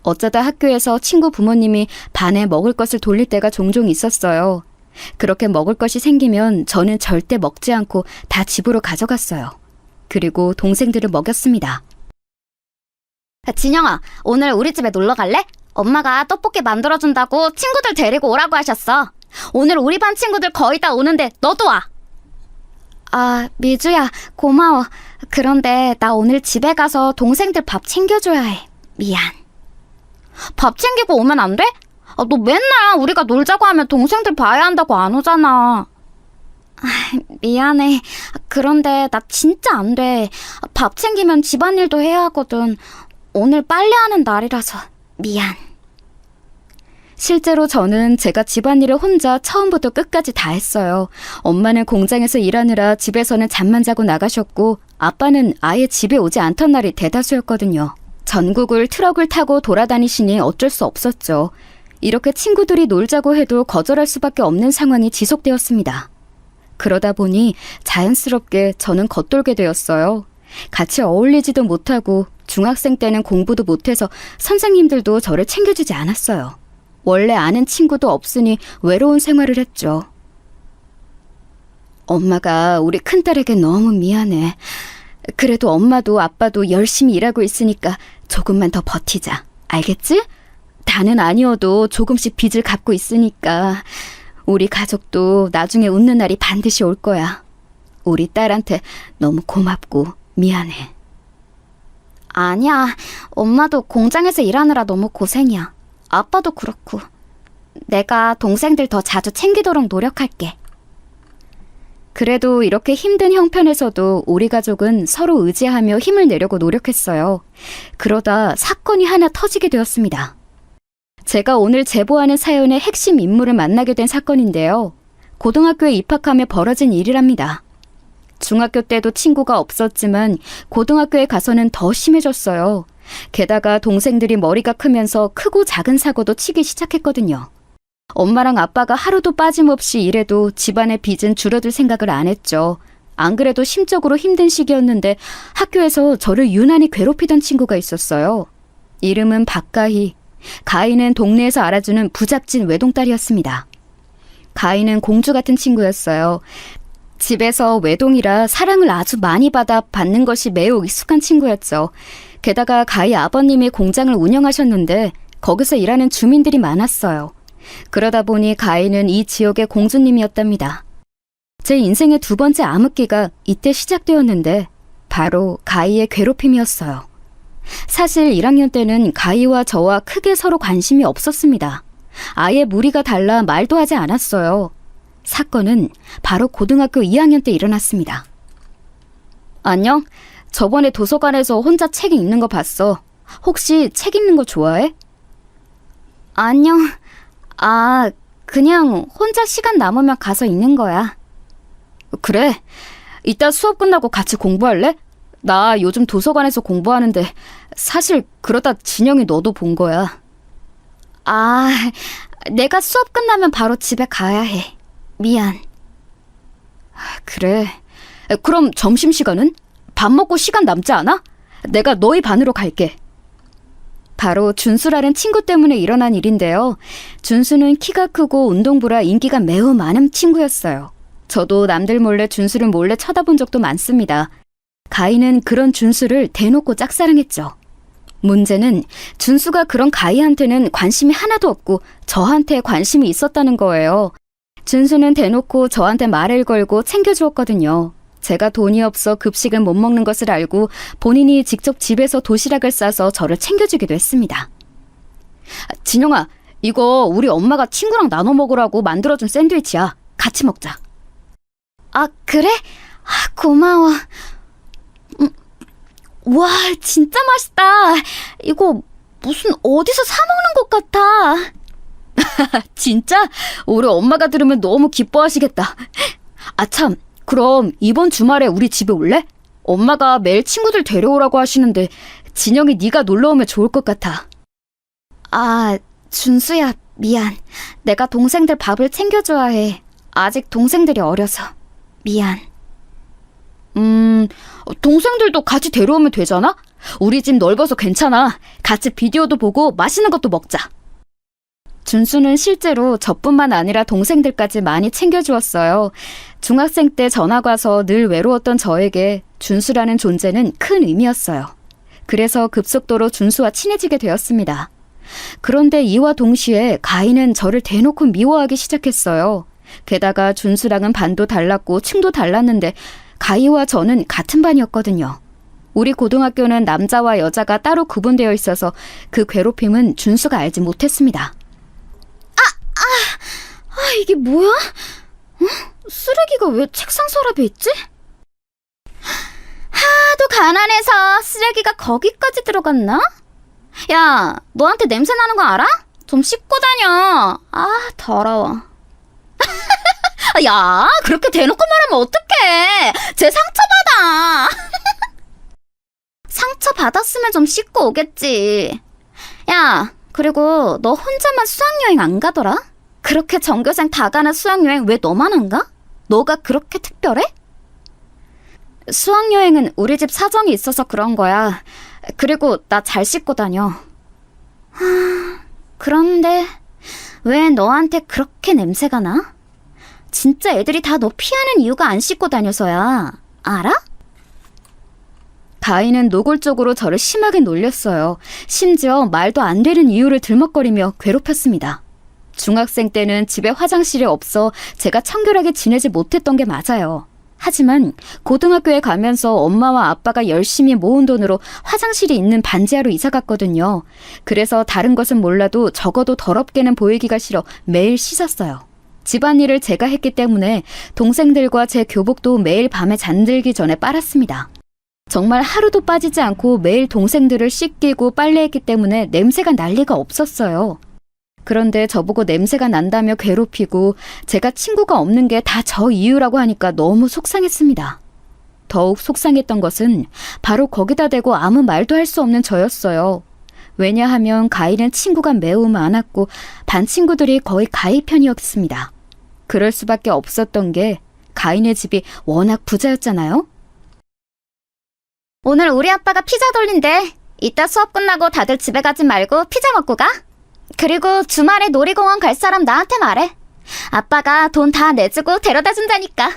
어쩌다 학교에서 친구 부모님이 반에 먹을 것을 돌릴 때가 종종 있었어요. 그렇게 먹을 것이 생기면 저는 절대 먹지 않고 다 집으로 가져갔어요. 그리고 동생들을 먹였습니다. 진영아, 오늘 우리 집에 놀러 갈래? 엄마가 떡볶이 만들어준다고 친구들 데리고 오라고 하셨어. 오늘 우리 반 친구들 거의 다 오는데 너도 와. 아, 미주야, 고마워. 그런데 나 오늘 집에 가서 동생들 밥 챙겨줘야 해. 미안. 밥 챙기고 오면 안 돼? 너 맨날 우리가 놀자고 하면 동생들 봐야 한다고 안 오잖아. 미안해. 그런데 나 진짜 안 돼. 밥 챙기면 집안일도 해야 하거든. 오늘 빨래하는 날이라서 미안. 실제로 저는 제가 집안일을 혼자 처음부터 끝까지 다 했어요. 엄마는 공장에서 일하느라 집에서는 잠만 자고 나가셨고 아빠는 아예 집에 오지 않던 날이 대다수였거든요. 전국을 트럭을 타고 돌아다니시니 어쩔 수 없었죠. 이렇게 친구들이 놀자고 해도 거절할 수밖에 없는 상황이 지속되었습니다. 그러다 보니 자연스럽게 저는 겉돌게 되었어요. 같이 어울리지도 못하고 중학생 때는 공부도 못해서 선생님들도 저를 챙겨주지 않았어요. 원래 아는 친구도 없으니 외로운 생활을 했죠. 엄마가 우리 큰딸에게 너무 미안해. 그래도 엄마도 아빠도 열심히 일하고 있으니까 조금만 더 버티자. 알겠지? 다는 아니어도 조금씩 빚을 갚고 있으니까 우리 가족도 나중에 웃는 날이 반드시 올 거야. 우리 딸한테 너무 고맙고 미안해. 아니야. 엄마도 공장에서 일하느라 너무 고생이야. 아빠도 그렇고. 내가 동생들 더 자주 챙기도록 노력할게. 그래도 이렇게 힘든 형편에서도 우리 가족은 서로 의지하며 힘을 내려고 노력했어요. 그러다 사건이 하나 터지게 되었습니다. 제가 오늘 제보하는 사연의 핵심 인물을 만나게 된 사건인데요. 고등학교에 입학하며 벌어진 일이랍니다. 중학교 때도 친구가 없었지만 고등학교에 가서는 더 심해졌어요. 게다가 동생들이 머리가 크면서 크고 작은 사고도 치기 시작했거든요. 엄마랑 아빠가 하루도 빠짐없이 일해도 집안의 빚은 줄어들 생각을 안 했죠. 안 그래도 심적으로 힘든 시기였는데 학교에서 저를 유난히 괴롭히던 친구가 있었어요. 이름은 박가희. 가희는 동네에서 알아주는 부잣집 외동딸이었습니다. 가희는 공주 같은 친구였어요. 집에서 외동이라 사랑을 아주 많이 받는 것이 매우 익숙한 친구였죠. 게다가 가희 아버님이 공장을 운영하셨는데 거기서 일하는 주민들이 많았어요. 그러다 보니 가희는 이 지역의 공주님이었답니다. 제 인생의 2번째 암흑기가 이때 시작되었는데 바로 가희의 괴롭힘이었어요. 사실 1학년 때는 가희와 저와 크게 서로 관심이 없었습니다. 아예 무리가 달라 말도 하지 않았어요. 사건은 바로 고등학교 2학년 때 일어났습니다. 안녕? 저번에 도서관에서 혼자 책 읽는 거 봤어. 혹시 책 읽는 거 좋아해? 안녕. 그냥 혼자 시간 남으면 가서 읽는 거야. 그래. 이따 수업 끝나고 같이 공부할래? 나 요즘 도서관에서 공부하는데 사실 그러다 진영이 너도 본 거야. 내가 수업 끝나면 바로 집에 가야 해. 미안. 그래. 그럼 점심시간은? 밥 먹고 시간 남지 않아? 내가 너희 반으로 갈게. 바로 준수라는 친구 때문에 일어난 일인데요. 준수는 키가 크고 운동부라 인기가 매우 많은 친구였어요. 저도 남들 몰래 준수를 몰래 쳐다본 적도 많습니다. 가희는 그런 준수를 대놓고 짝사랑했죠. 문제는 준수가 그런 가희한테는 관심이 하나도 없고 저한테 관심이 있었다는 거예요. 준수는 대놓고 저한테 말을 걸고 챙겨주었거든요. 제가 돈이 없어 급식을 못 먹는 것을 알고 본인이 직접 집에서 도시락을 싸서 저를 챙겨주기도 했습니다. 진영아, 이거 우리 엄마가 친구랑 나눠 먹으라고 만들어준 샌드위치야. 같이 먹자. 그래? 고마워. 와, 진짜 맛있다. 이거 무슨 어디서 사 먹는 것 같아. 진짜? 우리 엄마가 들으면 너무 기뻐하시겠다. 아, 참. 그럼 이번 주말에 우리 집에 올래? 엄마가 매일 친구들 데려오라고 하시는데 진영이 네가 놀러 오면 좋을 것 같아. 아, 준수야, 미안. 내가 동생들 밥을 챙겨줘야 해. 아직 동생들이 어려서. 미안. 동생들도 같이 데려오면 되잖아? 우리 집 넓어서 괜찮아. 같이 비디오도 보고 맛있는 것도 먹자. 준수는 실제로 저뿐만 아니라 동생들까지 많이 챙겨주었어요. 중학생 때 전학 와서 늘 외로웠던 저에게 준수라는 존재는 큰 의미였어요. 그래서 급속도로 준수와 친해지게 되었습니다. 그런데 이와 동시에 가인은 저를 대놓고 미워하기 시작했어요. 게다가 준수랑은 반도 달랐고 층도 달랐는데 가희와 저는 같은 반이었거든요. 우리 고등학교는 남자와 여자가 따로 구분되어 있어서 그 괴롭힘은 준수가 알지 못했습니다. 이게 뭐야? 쓰레기가 왜 책상 서랍에 있지? 하도 가난해서 쓰레기가 거기까지 들어갔나? 야, 너한테 냄새 나는 거 알아? 좀 씻고 다녀. 아, 더러워. 야, 그렇게 대놓고 말하면 어떡해. 쟤 상처받아. 상처 받았으면 좀 씻고 오겠지. 야, 그리고 너 혼자만 수학여행 안 가더라? 그렇게 전교생 다 가는 수학여행 왜 너만 안 가? 너가 그렇게 특별해? 수학여행은 우리 집 사정이 있어서 그런 거야. 그리고 나 잘 씻고 다녀. 그런데 왜 너한테 그렇게 냄새가 나? 진짜 애들이 다 너 피하는 이유가 안 씻고 다녀서야. 알아? 가인은 노골적으로 저를 심하게 놀렸어요. 심지어 말도 안 되는 이유를 들먹거리며 괴롭혔습니다. 중학생 때는 집에 화장실이 없어 제가 청결하게 지내지 못했던 게 맞아요. 하지만 고등학교에 가면서 엄마와 아빠가 열심히 모은 돈으로 화장실이 있는 반지하로 이사 갔거든요. 그래서 다른 것은 몰라도 적어도 더럽게는 보이기가 싫어 매일 씻었어요. 집안일을 제가 했기 때문에 동생들과 제 교복도 매일 밤에 잠들기 전에 빨았습니다. 정말 하루도 빠지지 않고 매일 동생들을 씻기고 빨래했기 때문에 냄새가 날 리가 없었어요. 그런데 저보고 냄새가 난다며 괴롭히고 제가 친구가 없는 게 다 저 이유라고 하니까 너무 속상했습니다. 더욱 속상했던 것은 바로 거기다 대고 아무 말도 할 수 없는 저였어요. 왜냐하면 가희는 친구가 매우 많았고 반 친구들이 거의 가희 편이었습니다. 그럴 수밖에 없었던 게 가희네 집이 워낙 부자였잖아요. 오늘 우리 아빠가 피자 돌린대. 이따 수업 끝나고 다들 집에 가지 말고 피자 먹고 가. 그리고 주말에 놀이공원 갈 사람 나한테 말해. 아빠가 돈 다 내주고 데려다 준다니까.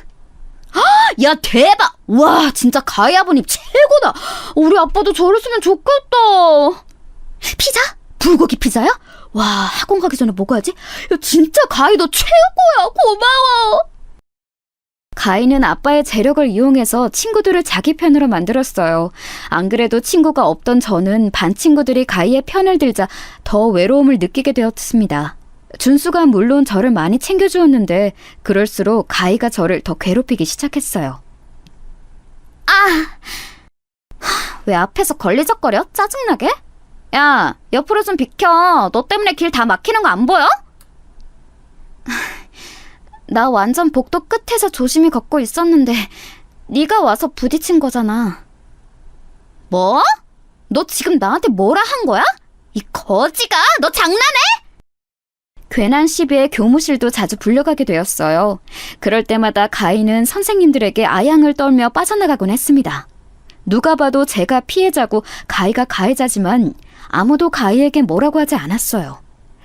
야, 대박! 와, 진짜 가희 아버님 최고다! 우리 아빠도 저랬으면 좋겠다. 피자? 불고기 피자야? 와, 학원 가기 전에 먹어야지. 야, 진짜 가희 너 최고야. 고마워. 가희는 아빠의 재력을 이용해서 친구들을 자기 편으로 만들었어요. 안 그래도 친구가 없던 저는 반 친구들이 가희의 편을 들자 더 외로움을 느끼게 되었습니다. 준수가 물론 저를 많이 챙겨주었는데 그럴수록 가희가 저를 더 괴롭히기 시작했어요. 왜 앞에서 걸리적거려? 짜증나게? 야, 옆으로 좀 비켜. 너 때문에 길 다 막히는 거 안 보여? 나 완전 복도 끝에서 조심히 걷고 있었는데 네가 와서 부딪힌 거잖아. 뭐? 너 지금 나한테 뭐라 한 거야? 이 거지가! 너 장난해? 괜한 시비에 교무실도 자주 불려가게 되었어요. 그럴 때마다 가희는 선생님들에게 아양을 떨며 빠져나가곤 했습니다. 누가 봐도 제가 피해자고 가희가 가해자지만 아무도 가희에게 뭐라고 하지 않았어요.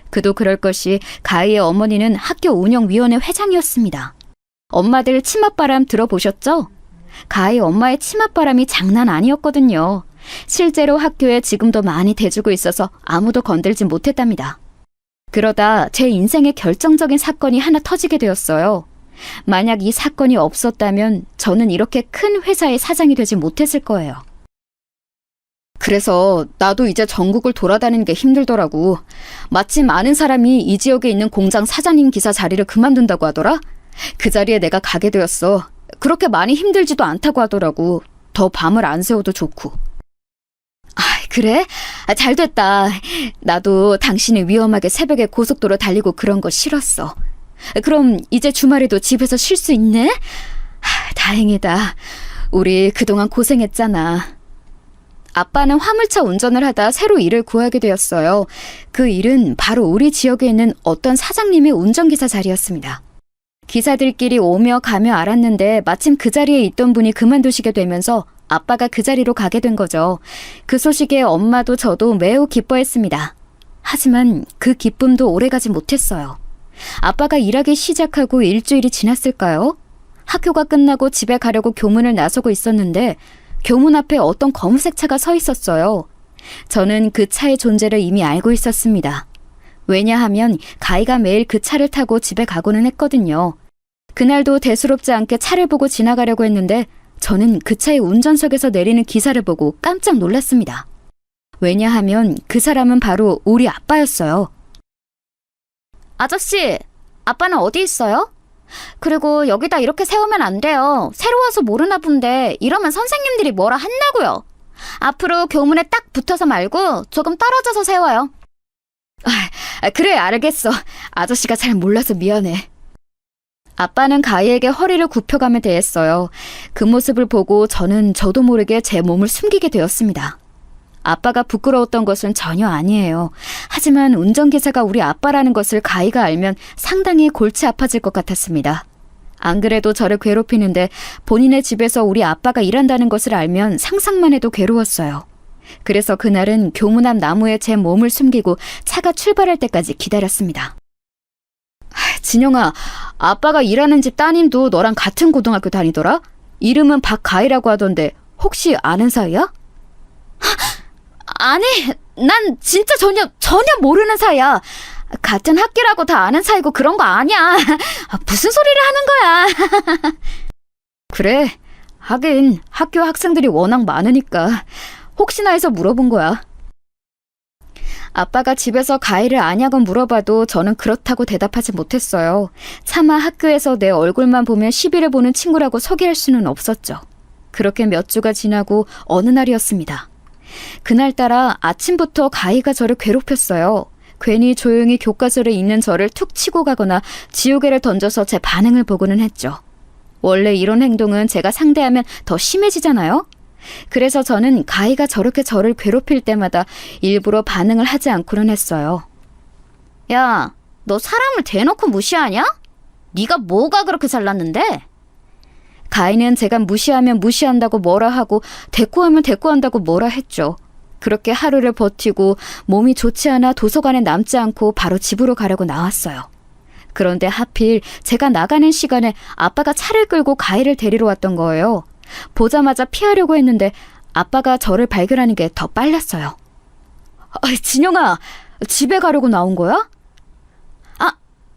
그도 그럴 것이 가희의 어머니는 학교 운영위원회 회장이었습니다. 엄마들 치맛바람 들어보셨죠? 가희 엄마의 치맛바람이 장난 아니었거든요. 실제로 학교에 지금도 많이 대주고 있어서 아무도 건들지 못했답니다. 그러다 제 인생의 결정적인 사건이 하나 터지게 되었어요. 만약 이 사건이 없었다면 저는 이렇게 큰 회사의 사장이 되지 못했을 거예요. 그래서 나도 이제 전국을 돌아다니는 게 힘들더라고. 마침 아는 사람이 이 지역에 있는 공장 사장님 기사 자리를 그만둔다고 하더라. 그 자리에 내가 가게 되었어. 그렇게 많이 힘들지도 않다고 하더라고. 더 밤을 안 새워도 좋고. 아, 그래? 잘 됐다. 나도 당신이 위험하게 새벽에 고속도로 달리고 그런 거 싫었어. 그럼 이제 주말에도 집에서 쉴 수 있네? 다행이다. 우리 그동안 고생했잖아. 아빠는 화물차 운전을 하다 새로 일을 구하게 되었어요. 그 일은 바로 우리 지역에 있는 어떤 사장님의 운전기사 자리였습니다. 기사들끼리 오며 가며 알았는데 마침 그 자리에 있던 분이 그만두시게 되면서 아빠가 그 자리로 가게 된 거죠. 그 소식에 엄마도 저도 매우 기뻐했습니다. 하지만 그 기쁨도 오래가지 못했어요. 아빠가 일하기 시작하고 일주일이 지났을까요? 학교가 끝나고 집에 가려고 교문을 나서고 있었는데 교문 앞에 어떤 검은색 차가 서 있었어요. 저는 그 차의 존재를 이미 알고 있었습니다. 왜냐하면 가희가 매일 그 차를 타고 집에 가고는 했거든요. 그날도 대수롭지 않게 차를 보고 지나가려고 했는데 저는 그 차의 운전석에서 내리는 기사를 보고 깜짝 놀랐습니다. 왜냐하면 그 사람은 바로 우리 아빠였어요. 아저씨, 아빠는 어디 있어요? 그리고 여기다 이렇게 세우면 안 돼요. 새로 와서 모르나 본데 이러면 선생님들이 뭐라 한다고요. 앞으로 교문에 딱 붙어서 말고 조금 떨어져서 세워요. 그래, 알겠어. 아저씨가 잘 몰라서 미안해. 아빠는 가희에게 허리를 굽혀가며 대했어요. 그 모습을 보고 저는 저도 모르게 제 몸을 숨기게 되었습니다. 아빠가 부끄러웠던 것은 전혀 아니에요. 하지만 운전기사가 우리 아빠라는 것을 가희가 알면 상당히 골치 아파질 것 같았습니다. 안 그래도 저를 괴롭히는데 본인의 집에서 우리 아빠가 일한다는 것을 알면 상상만 해도 괴로웠어요. 그래서 그날은 교문 앞 나무에 제 몸을 숨기고 차가 출발할 때까지 기다렸습니다. 진영아, 아빠가 일하는 집 따님도 너랑 같은 고등학교 다니더라? 이름은 박가희라고 하던데 혹시 아는 사이야? 아니, 난 진짜 전혀 모르는 사이야. 같은 학기라고 다 아는 사이고 그런 거 아니야. 무슨 소리를 하는 거야. 그래, 하긴 학교 학생들이 워낙 많으니까 혹시나 해서 물어본 거야. 아빠가 집에서 가희를 아냐고 물어봐도 저는 그렇다고 대답하지 못했어요. 차마 학교에서 내 얼굴만 보면 시비를 보는 친구라고 소개할 수는 없었죠. 그렇게 몇 주가 지나고 어느 날이었습니다. 그날따라 아침부터 가희가 저를 괴롭혔어요. 괜히 조용히 교과서를 읽는 저를 툭 치고 가거나 지우개를 던져서 제 반응을 보고는 했죠. 원래 이런 행동은 제가 상대하면 더 심해지잖아요? 그래서 저는 가희가 저렇게 저를 괴롭힐 때마다 일부러 반응을 하지 않고는 했어요. 야, 너 사람을 대놓고 무시하냐? 네가 뭐가 그렇게 잘났는데? 가희는 제가 무시하면 무시한다고 뭐라 하고 대꾸하면 대꾸한다고 뭐라 했죠. 그렇게 하루를 버티고 몸이 좋지 않아 도서관에 남지 않고 바로 집으로 가려고 나왔어요. 그런데 하필 제가 나가는 시간에 아빠가 차를 끌고 가희를 데리러 왔던 거예요. 보자마자 피하려고 했는데 아빠가 저를 발견하는 게 더 빨랐어요. 진영아, 집에 가려고 나온 거야?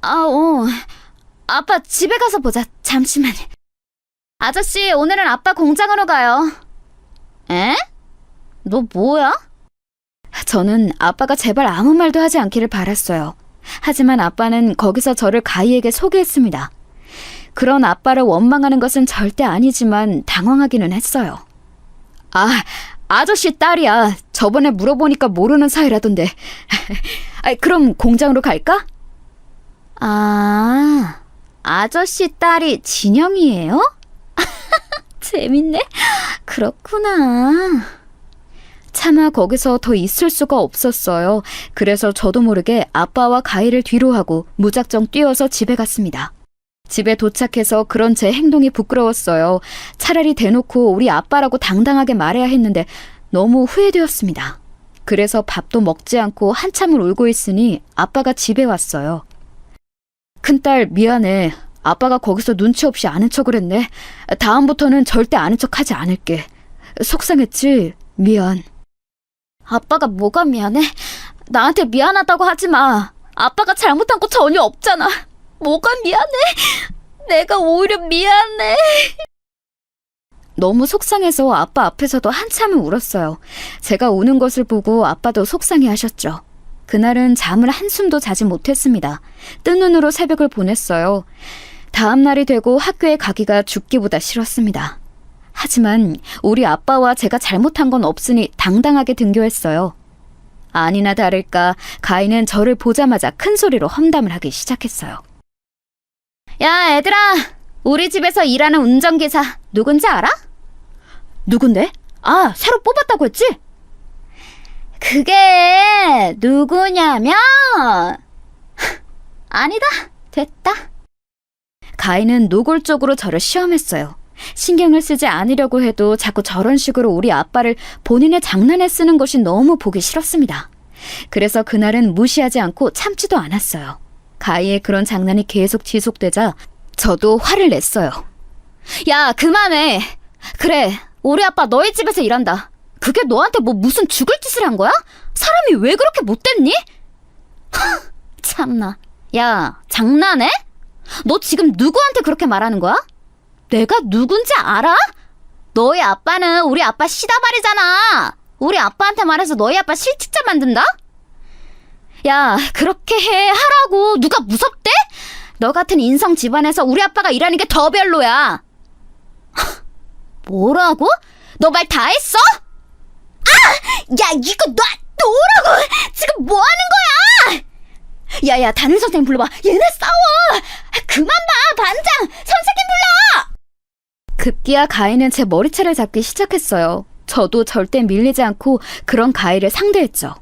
아빠 집에 가서 보자. 잠시만. 아저씨, 오늘은 아빠 공장으로 가요. 에? 너 뭐야? 저는 아빠가 제발 아무 말도 하지 않기를 바랐어요. 하지만 아빠는 거기서 저를 가희에게 소개했습니다. 그런 아빠를 원망하는 것은 절대 아니지만 당황하기는 했어요. 아저씨 딸이야. 저번에 물어보니까 모르는 사이라던데. 그럼 공장으로 갈까? 아저씨 딸이 진영이에요? 재밌네. 그렇구나. 차마 거기서 더 있을 수가 없었어요. 그래서 저도 모르게 아빠와 가희를 뒤로 하고 무작정 뛰어서 집에 갔습니다. 집에 도착해서 그런 제 행동이 부끄러웠어요. 차라리 대놓고 우리 아빠라고 당당하게 말해야 했는데 너무 후회되었습니다. 그래서 밥도 먹지 않고 한참을 울고 있으니 아빠가 집에 왔어요. 큰딸 미안해. 아빠가 거기서 눈치 없이 아는 척을 했네. 다음부터는 절대 아는 척 하지 않을게. 속상했지? 미안. 아빠가 뭐가 미안해? 나한테 미안하다고 하지 마. 아빠가 잘못한 거 전혀 없잖아. 뭐가 미안해? 내가 오히려 미안해. 너무 속상해서 아빠 앞에서도 한참을 울었어요. 제가 우는 것을 보고 아빠도 속상해 하셨죠. 그날은 잠을 한숨도 자지 못했습니다. 뜬 눈으로 새벽을 보냈어요. 다음 날이 되고 학교에 가기가 죽기보다 싫었습니다. 하지만 우리 아빠와 제가 잘못한 건 없으니 당당하게 등교했어요. 아니나 다를까 가인은 저를 보자마자 큰 소리로 험담을 하기 시작했어요. 야, 얘들아. 우리 집에서 일하는 운전기사 누군지 알아? 누군데? 아, 새로 뽑았다고 했지? 그게 누구냐면 아니다. 됐다. 가인은 노골적으로 저를 시험했어요. 신경을 쓰지 않으려고 해도 자꾸 저런 식으로 우리 아빠를 본인의 장난에 쓰는 것이 너무 보기 싫었습니다. 그래서 그날은 무시하지 않고 참지도 않았어요. 가희의 그런 장난이 계속 지속되자 저도 화를 냈어요. 야, 그만해. 그래, 우리 아빠 너희 집에서 일한다. 그게 너한테 뭐 무슨 죽을 짓을 한 거야? 사람이 왜 그렇게 못됐니? 참나. 야, 장난해? 너 지금 누구한테 그렇게 말하는 거야? 내가 누군지 알아? 너희 아빠는 우리 아빠 시다발이잖아. 우리 아빠한테 말해서 너희 아빠 실직자 만든다? 야, 그렇게 하라고. 누가 무섭대? 너 같은 인성 집안에서 우리 아빠가 일하는 게 더 별로야. 뭐라고? 너 말 다 했어? 야, 이거 놔놓으라고! 지금 뭐 하는 거야? 야야, 담임 선생님 불러봐. 얘네 싸워! 그만 봐, 반장! 선생님 불러! 급기야 가희는 제 머리채를 잡기 시작했어요. 저도 절대 밀리지 않고 그런 가희를 상대했죠.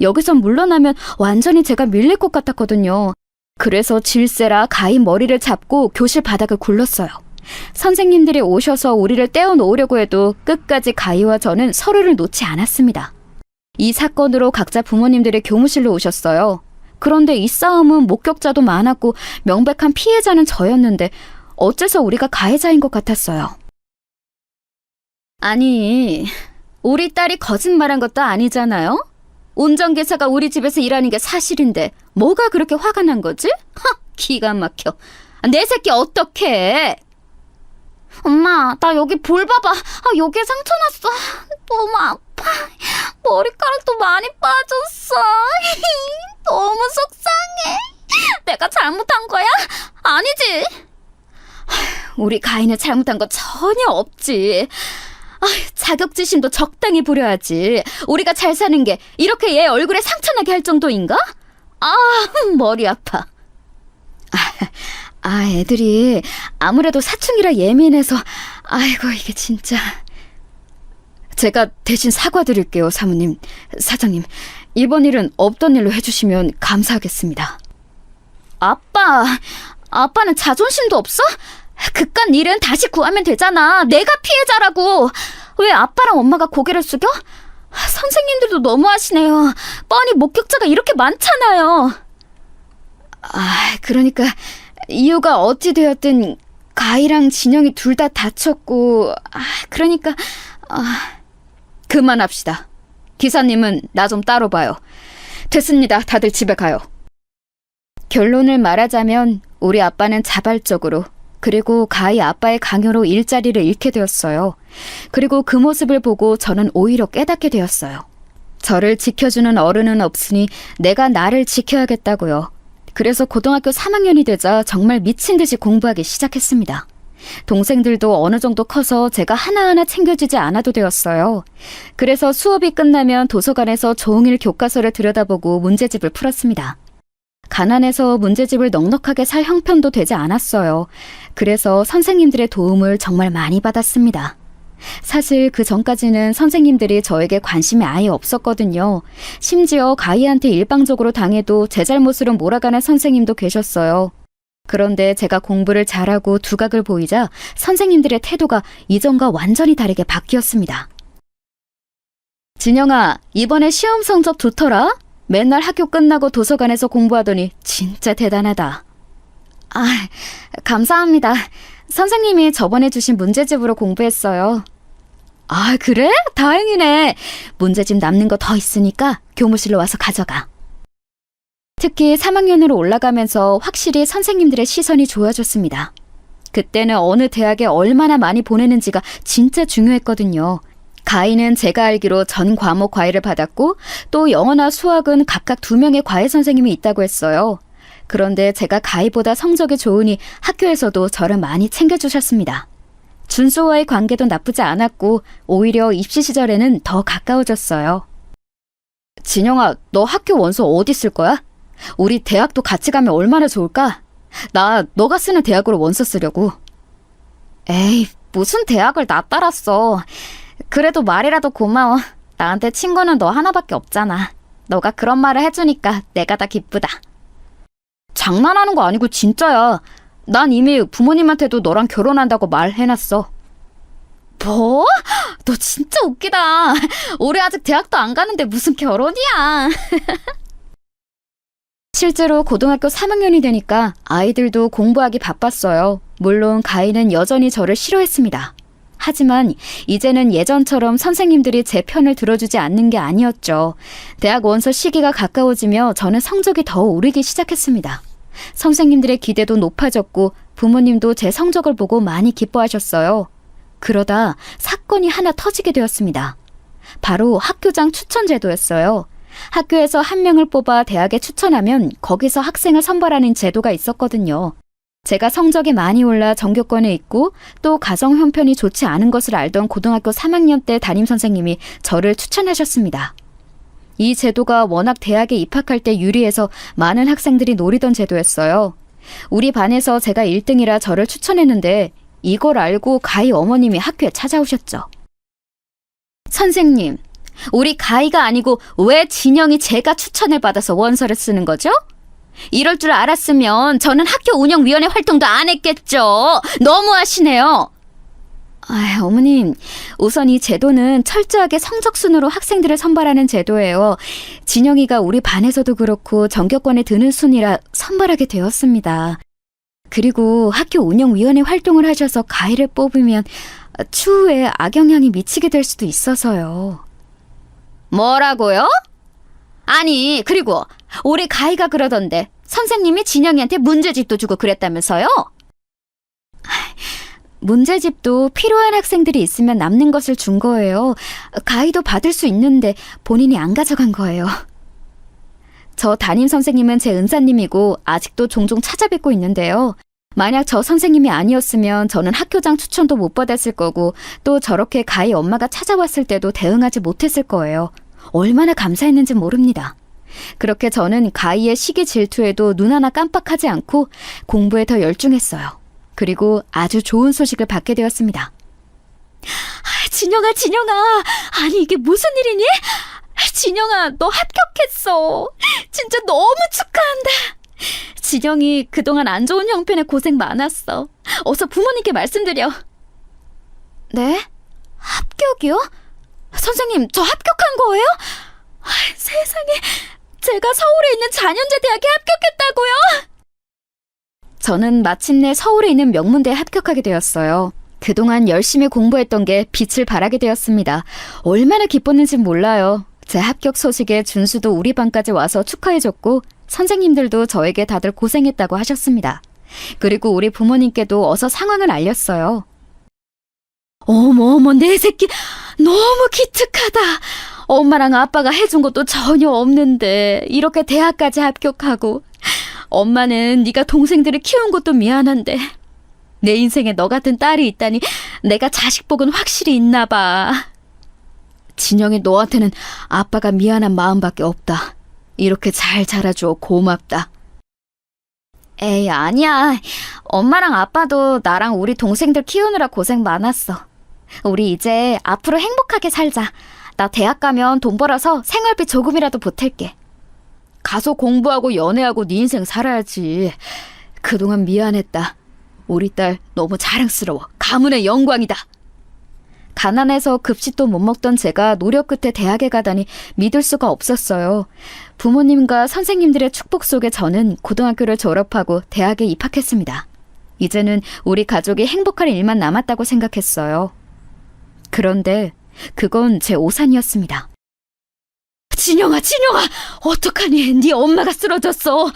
여기서 물러나면 완전히 제가 밀릴 것 같았거든요. 그래서 질세라 가희 머리를 잡고 교실 바닥을 굴렀어요. 선생님들이 오셔서 우리를 떼어놓으려고 해도 끝까지 가희와 저는 서로를 놓지 않았습니다. 이 사건으로 각자 부모님들이 교무실로 오셨어요. 그런데 이 싸움은 목격자도 많았고 명백한 피해자는 저였는데 어째서 우리가 가해자인 것 같았어요. 아니, 우리 딸이 거짓말한 것도 아니잖아요? 운전기사가 우리 집에서 일하는 게 사실인데 뭐가 그렇게 화가 난 거지? 기가 막혀. 내 새끼 어떡해? 엄마, 나 여기 볼 봐봐. 여기에 상처 났어. 너무 아파. 머리카락도 많이 빠졌어. 너무 속상해. 내가 잘못한 거야? 아니지? 우리 가인은 잘못한 거 전혀 없지. 자격지심도 적당히 부려야지. 우리가 잘 사는 게 이렇게 얘 얼굴에 상처나게 할 정도인가? 머리 아파. 애들이 아무래도 사춘기라 예민해서. 아이고, 이게 진짜. 제가 대신 사과드릴게요, 사모님. 사장님, 이번 일은 없던 일로 해주시면 감사하겠습니다. 아빠는 자존심도 없어? 그깟 일은 다시 구하면 되잖아. 내가 피해자라고. 왜 아빠랑 엄마가 고개를 숙여? 선생님들도 너무하시네요. 뻔히 목격자가 이렇게 많잖아요. 그러니까 이유가 어찌 되었든 가희랑 진영이 둘 다 다쳤고, 그러니까 그만합시다. 기사님은 나 좀 따로 봐요. 됐습니다. 다들 집에 가요. 결론을 말하자면 우리 아빠는 자발적으로, 그리고 가희 아빠의 강요로 일자리를 잃게 되었어요. 그리고 그 모습을 보고 저는 오히려 깨닫게 되었어요. 저를 지켜주는 어른은 없으니 내가 나를 지켜야겠다고요. 그래서 고등학교 3학년이 되자 정말 미친 듯이 공부하기 시작했습니다. 동생들도 어느 정도 커서 제가 하나하나 챙겨주지 않아도 되었어요. 그래서 수업이 끝나면 도서관에서 종일 교과서를 들여다보고 문제집을 풀었습니다. 가난해서 문제집을 넉넉하게 살 형편도 되지 않았어요. 그래서 선생님들의 도움을 정말 많이 받았습니다. 사실 그 전까지는 선생님들이 저에게 관심이 아예 없었거든요. 심지어 가희한테 일방적으로 당해도 제 잘못으로 몰아가는 선생님도 계셨어요. 그런데 제가 공부를 잘하고 두각을 보이자 선생님들의 태도가 이전과 완전히 다르게 바뀌었습니다. 진영아, 이번에 시험 성적 좋더라? 맨날 학교 끝나고 도서관에서 공부하더니 진짜 대단하다. 감사합니다. 선생님이 저번에 주신 문제집으로 공부했어요. 그래? 다행이네. 문제집 남는 거 더 있으니까 교무실로 와서 가져가. 특히 3학년으로 올라가면서 확실히 선생님들의 시선이 좋아졌습니다. 그때는 어느 대학에 얼마나 많이 보내는지가 진짜 중요했거든요. 가희는 제가 알기로 전 과목 과외를 받았고 또 영어나 수학은 각각 2명의 과외 선생님이 있다고 했어요. 그런데 제가 가희보다 성적이 좋으니 학교에서도 저를 많이 챙겨주셨습니다. 준수와의 관계도 나쁘지 않았고 오히려 입시 시절에는 더 가까워졌어요. 진영아, 너 학교 원서 어디 쓸 거야? 우리 대학도 같이 가면 얼마나 좋을까? 나 너가 쓰는 대학으로 원서 쓰려고. 에이, 무슨 대학을 나 따랐어. 그래도 말이라도 고마워. 나한테 친구는 너 하나밖에 없잖아. 너가 그런 말을 해주니까 내가 다 기쁘다. 장난하는 거 아니고 진짜야. 난 이미 부모님한테도 너랑 결혼한다고 말해놨어. 뭐? 너 진짜 웃기다. 우리 아직 대학도 안 가는데 무슨 결혼이야. 실제로 고등학교 3학년이 되니까 아이들도 공부하기 바빴어요. 물론 가인은 여전히 저를 싫어했습니다. 하지만 이제는 예전처럼 선생님들이 제 편을 들어주지 않는 게 아니었죠. 대학 원서 시기가 가까워지며 저는 성적이 더 오르기 시작했습니다. 선생님들의 기대도 높아졌고 부모님도 제 성적을 보고 많이 기뻐하셨어요. 그러다 사건이 하나 터지게 되었습니다. 바로 학교장 추천 제도였어요. 학교에서 한 명을 뽑아 대학에 추천하면 거기서 학생을 선발하는 제도가 있었거든요. 제가 성적이 많이 올라 전교권에 있고 또 가정 형편이 좋지 않은 것을 알던 고등학교 3학년 때 담임선생님이 저를 추천하셨습니다. 이 제도가 워낙 대학에 입학할 때 유리해서 많은 학생들이 노리던 제도였어요. 우리 반에서 제가 1등이라 저를 추천했는데 이걸 알고 가희 어머님이 학교에 찾아오셨죠. 선생님, 우리 가희가 아니고 왜 진영이 제가 추천을 받아서 원서를 쓰는 거죠? 이럴 줄 알았으면 저는 학교 운영위원회 활동도 안 했겠죠. 너무하시네요. 어머님, 우선 이 제도는 철저하게 성적순으로 학생들을 선발하는 제도예요. 진영이가 우리 반에서도 그렇고 전교권에 드는 순이라 선발하게 되었습니다. 그리고 학교 운영위원회 활동을 하셔서 가희를 뽑으면 추후에 악영향이 미치게 될 수도 있어서요. 뭐라고요? 아니, 그리고 우리 가희가 그러던데 선생님이 진영이한테 문제집도 주고 그랬다면서요? 문제집도 필요한 학생들이 있으면 남는 것을 준 거예요. 가희도 받을 수 있는데 본인이 안 가져간 거예요. 저 담임 선생님은 제 은사님이고 아직도 종종 찾아뵙고 있는데요. 만약 저 선생님이 아니었으면 저는 학교장 추천도 못 받았을 거고 또 저렇게 가희 엄마가 찾아왔을 때도 대응하지 못했을 거예요. 얼마나 감사했는지 모릅니다. 그렇게 저는 가희의 시기 질투에도 눈 하나 깜빡하지 않고 공부에 더 열중했어요. 그리고 아주 좋은 소식을 받게 되었습니다. 진영아, 아니 이게 무슨 일이니? 진영아, 너 합격했어. 진짜 너무 축하한다. 진영이 그동안 안 좋은 형편에 고생 많았어. 어서 부모님께 말씀드려. 네? 합격이요? 선생님, 저 합격한 거예요? 세상에, 제가 서울에 있는 잔현재 대학에 합격했다고요? 저는 마침내 서울에 있는 명문대에 합격하게 되었어요. 그동안 열심히 공부했던 게 빛을 발하게 되었습니다. 얼마나 기뻤는지 몰라요. 제 합격 소식에 준수도 우리 반까지 와서 축하해줬고 선생님들도 저에게 다들 고생했다고 하셨습니다. 그리고 우리 부모님께도 어서 상황을 알렸어요. 어머, 내 새끼 너무 기특하다. 엄마랑 아빠가 해준 것도 전혀 없는데 이렇게 대학까지 합격하고 엄마는 네가 동생들을 키운 것도 미안한데 내 인생에 너 같은 딸이 있다니 내가 자식복은 확실히 있나 봐. 진영이 너한테는 아빠가 미안한 마음밖에 없다. 이렇게 잘 자라줘 고맙다. 에이, 아니야. 엄마랑 아빠도 나랑 우리 동생들 키우느라 고생 많았어. 우리 이제 앞으로 행복하게 살자. 나 대학 가면 돈 벌어서 생활비 조금이라도 보탤게. 가서 공부하고 연애하고 네 인생 살아야지. 그동안 미안했다. 우리 딸 너무 자랑스러워. 가문의 영광이다. 가난해서 급식도 못 먹던 제가 노력 끝에 대학에 가다니 믿을 수가 없었어요. 부모님과 선생님들의 축복 속에 저는 고등학교를 졸업하고 대학에 입학했습니다. 이제는 우리 가족이 행복할 일만 남았다고 생각했어요. 그런데 그건 제 오산이었습니다. 진영아, 어떡하니? 네 엄마가 쓰러졌어.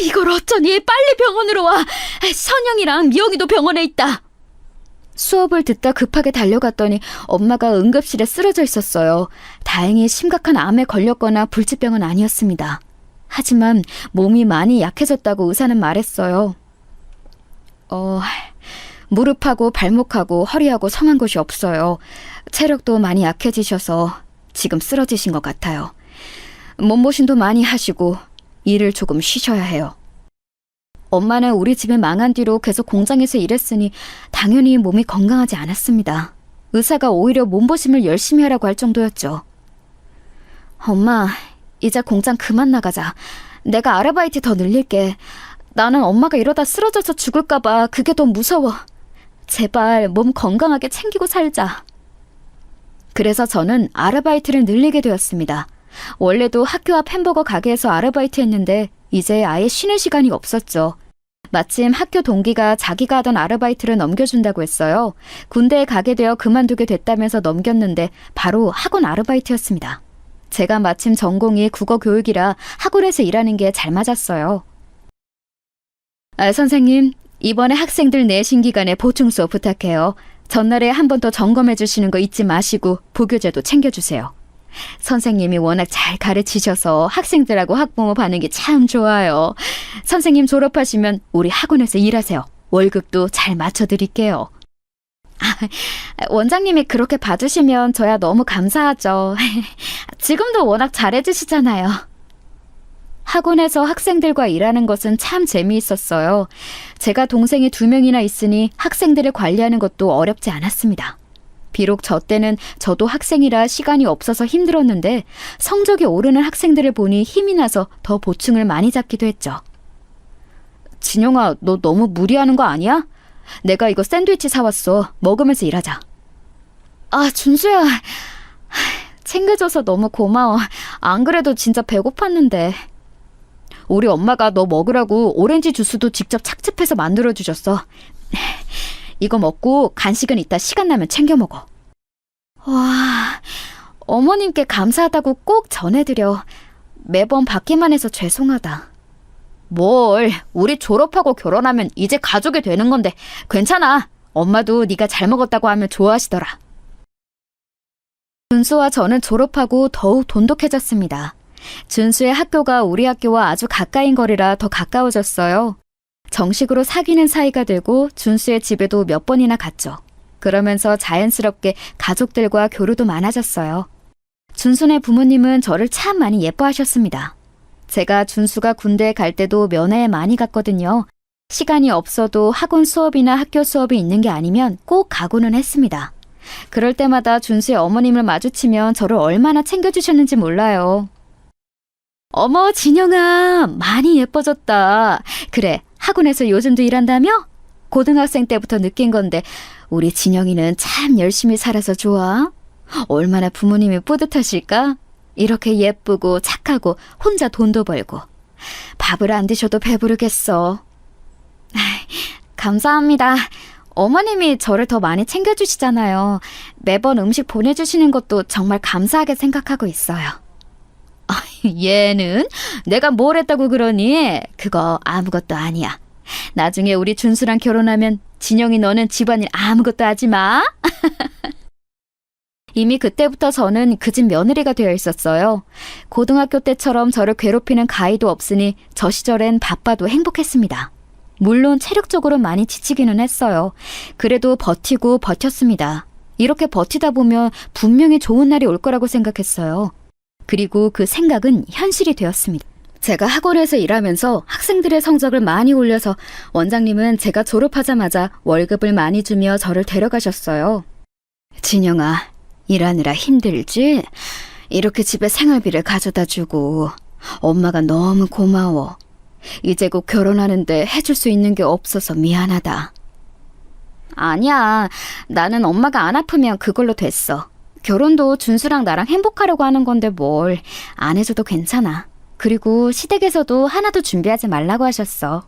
이걸 어쩌니? 빨리 병원으로 와. 선영이랑 미영이도 병원에 있다. 수업을 듣다 급하게 달려갔더니 엄마가 응급실에 쓰러져 있었어요. 다행히 심각한 암에 걸렸거나 불치병은 아니었습니다. 하지만 몸이 많이 약해졌다고 의사는 말했어요. 무릎하고 발목하고 허리하고 성한 곳이 없어요. 체력도 많이 약해지셔서 지금 쓰러지신 것 같아요. 몸보신도 많이 하시고 일을 조금 쉬셔야 해요. 엄마는 우리 집이 망한 뒤로 계속 공장에서 일했으니 당연히 몸이 건강하지 않았습니다. 의사가 오히려 몸보심을 열심히 하라고 할 정도였죠. 엄마, 이제 공장 그만 나가자. 내가 아르바이트 더 늘릴게. 나는 엄마가 이러다 쓰러져서 죽을까봐 그게 더 무서워. 제발 몸 건강하게 챙기고 살자. 그래서 저는 아르바이트를 늘리게 되었습니다. 원래도 학교 앞 햄버거 가게에서 아르바이트 했는데 이제 아예 쉬는 시간이 없었죠. 마침 학교 동기가 자기가 하던 아르바이트를 넘겨준다고 했어요. 군대에 가게 되어 그만두게 됐다면서 넘겼는데 바로 학원 아르바이트였습니다. 제가 마침 전공이 국어 교육이라 학원에서 일하는 게 잘 맞았어요. 선생님, 이번에 학생들 내신 기간에 보충 수업 부탁해요. 전날에 한 번 더 점검해 주시는 거 잊지 마시고 부교재도 챙겨주세요. 선생님이 워낙 잘 가르치셔서 학생들하고 학부모 반응이 참 좋아요. 선생님 졸업하시면 우리 학원에서 일하세요. 월급도 잘 맞춰드릴게요. 원장님이 그렇게 봐주시면 저야 너무 감사하죠. 지금도 워낙 잘해주시잖아요. 학원에서 학생들과 일하는 것은 참 재미있었어요. 제가 동생이 2명이나 있으니 학생들을 관리하는 것도 어렵지 않았습니다. 비록 저 때는 저도 학생이라 시간이 없어서 힘들었는데 성적이 오르는 학생들을 보니 힘이 나서 더 보충을 많이 잡기도 했죠. 진영아, 너 너무 무리하는 거 아니야? 내가 이거 샌드위치 사왔어. 먹으면서 일하자. 준수야. 챙겨줘서 너무 고마워. 안 그래도 진짜 배고팠는데. 우리 엄마가 너 먹으라고 오렌지 주스도 직접 착즙해서 만들어주셨어. 이거 먹고 간식은 이따 시간 나면 챙겨 먹어. 와, 어머님께 감사하다고 꼭 전해드려. 매번 받기만 해서 죄송하다. 뭘, 우리 졸업하고 결혼하면 이제 가족이 되는 건데 괜찮아. 엄마도 네가 잘 먹었다고 하면 좋아하시더라. 준수와 저는 졸업하고 더욱 돈독해졌습니다. 준수의 학교가 우리 학교와 아주 가까인 거리라 더 가까워졌어요. 정식으로 사귀는 사이가 되고 준수의 집에도 몇 번이나 갔죠. 그러면서 자연스럽게 가족들과 교류도 많아졌어요. 준수네 부모님은 저를 참 많이 예뻐하셨습니다. 제가 준수가 군대에 갈 때도 면회에 많이 갔거든요. 시간이 없어도 학원 수업이나 학교 수업이 있는 게 아니면 꼭 가고는 했습니다. 그럴 때마다 준수의 어머님을 마주치면 저를 얼마나 챙겨주셨는지 몰라요. 어머, 진영아, 많이 예뻐졌다. 그래, 학원에서 요즘도 일한다며? 고등학생 때부터 느낀 건데 우리 진영이는 참 열심히 살아서 좋아. 얼마나 부모님이 뿌듯하실까? 이렇게 예쁘고 착하고 혼자 돈도 벌고. 밥을 안 드셔도 배부르겠어. 감사합니다. 어머님이 저를 더 많이 챙겨주시잖아요. 매번 음식 보내주시는 것도 정말 감사하게 생각하고 있어요. 얘는 내가 뭘 했다고 그러니? 그거 아무것도 아니야. 나중에 우리 준수랑 결혼하면 진영이 너는 집안일 아무것도 하지 마. 이미 그때부터 저는 그 집 며느리가 되어 있었어요. 고등학교 때처럼 저를 괴롭히는 가히도 없으니 저 시절엔 바빠도 행복했습니다. 물론 체력적으로 많이 지치기는 했어요. 그래도 버티고 버텼습니다. 이렇게 버티다 보면 분명히 좋은 날이 올 거라고 생각했어요. 그리고 그 생각은 현실이 되었습니다. 제가 학원에서 일하면서 학생들의 성적을 많이 올려서 원장님은 제가 졸업하자마자 월급을 많이 주며 저를 데려가셨어요. 진영아, 일하느라 힘들지? 이렇게 집에 생활비를 가져다 주고 엄마가 너무 고마워. 이제 곧 결혼하는데 해줄 수 있는 게 없어서 미안하다. 아니야, 나는 엄마가 안 아프면 그걸로 됐어. 결혼도 준수랑 나랑 행복하려고 하는 건데 뭘 안 해줘도 괜찮아. 그리고 시댁에서도 하나도 준비하지 말라고 하셨어.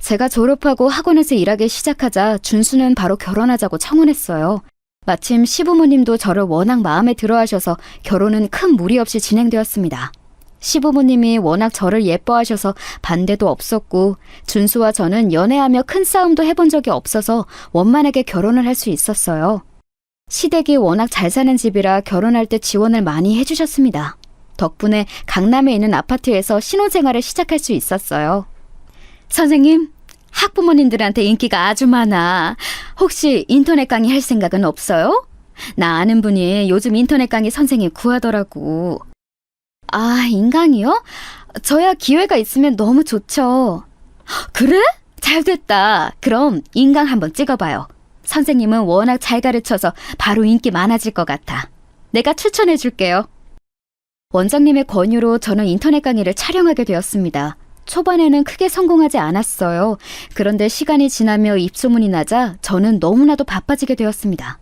제가 졸업하고 학원에서 일하기 시작하자 준수는 바로 결혼하자고 청혼했어요. 마침 시부모님도 저를 워낙 마음에 들어하셔서 결혼은 큰 무리 없이 진행되었습니다. 시부모님이 워낙 저를 예뻐하셔서 반대도 없었고 준수와 저는 연애하며 큰 싸움도 해본 적이 없어서 원만하게 결혼을 할 수 있었어요. 시댁이 워낙 잘 사는 집이라 결혼할 때 지원을 많이 해주셨습니다. 덕분에 강남에 있는 아파트에서 신혼생활을 시작할 수 있었어요. 선생님, 학부모님들한테 인기가 아주 많아. 혹시 인터넷 강의 할 생각은 없어요? 나 아는 분이 요즘 인터넷 강의 선생님 구하더라고. 아, 인강이요? 저야 기회가 있으면 너무 좋죠. 그래? 잘 됐다. 그럼 인강 한번 찍어봐요. 선생님은 워낙 잘 가르쳐서 바로 인기 많아질 것 같아. 내가 추천해 줄게요. 원장님의 권유로 저는 인터넷 강의를 촬영하게 되었습니다. 초반에는 크게 성공하지 않았어요. 그런데 시간이 지나며 입소문이 나자 저는 너무나도 바빠지게 되었습니다.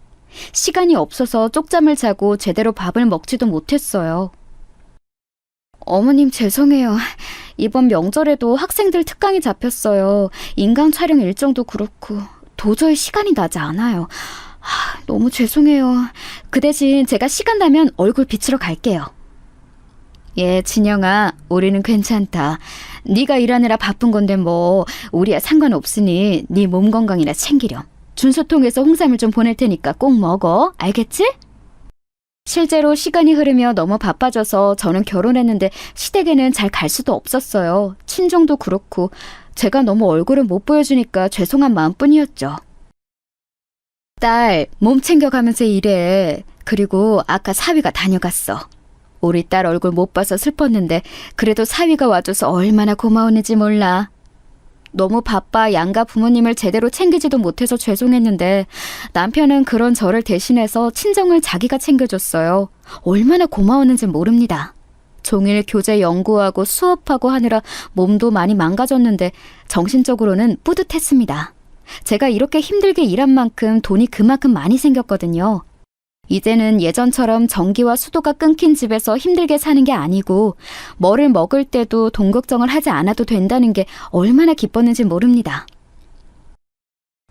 시간이 없어서 쪽잠을 자고 제대로 밥을 먹지도 못했어요. 어머님 죄송해요. 이번 명절에도 학생들 특강이 잡혔어요. 인강 촬영 일정도 그렇고 도저히 시간이 나지 않아요. 너무 죄송해요. 그 대신 제가 시간 나면 얼굴 비추러 갈게요. 예, 진영아, 우리는 괜찮다. 네가 일하느라 바쁜 건데 뭐 우리야 상관없으니 네 몸 건강이나 챙기렴. 준수통에서 홍삼을 좀 보낼 테니까 꼭 먹어. 알겠지? 실제로 시간이 흐르며 너무 바빠져서 저는 결혼했는데 시댁에는 잘 갈 수도 없었어요. 친정도 그렇고 제가 너무 얼굴을 못 보여주니까 죄송한 마음뿐이었죠. 딸, 몸 챙겨가면서 일해. 그리고 아까 사위가 다녀갔어. 우리 딸 얼굴 못 봐서 슬펐는데 그래도 사위가 와줘서 얼마나 고마웠는지 몰라. 너무 바빠 양가 부모님을 제대로 챙기지도 못해서 죄송했는데 남편은 그런 저를 대신해서 친정을 자기가 챙겨줬어요. 얼마나 고마웠는지 모릅니다. 종일 교재 연구하고 수업하고 하느라 몸도 많이 망가졌는데 정신적으로는 뿌듯했습니다. 제가 이렇게 힘들게 일한 만큼 돈이 그만큼 많이 생겼거든요. 이제는 예전처럼 전기와 수도가 끊긴 집에서 힘들게 사는 게 아니고 뭐를 먹을 때도 돈 걱정을 하지 않아도 된다는 게 얼마나 기뻤는지 모릅니다.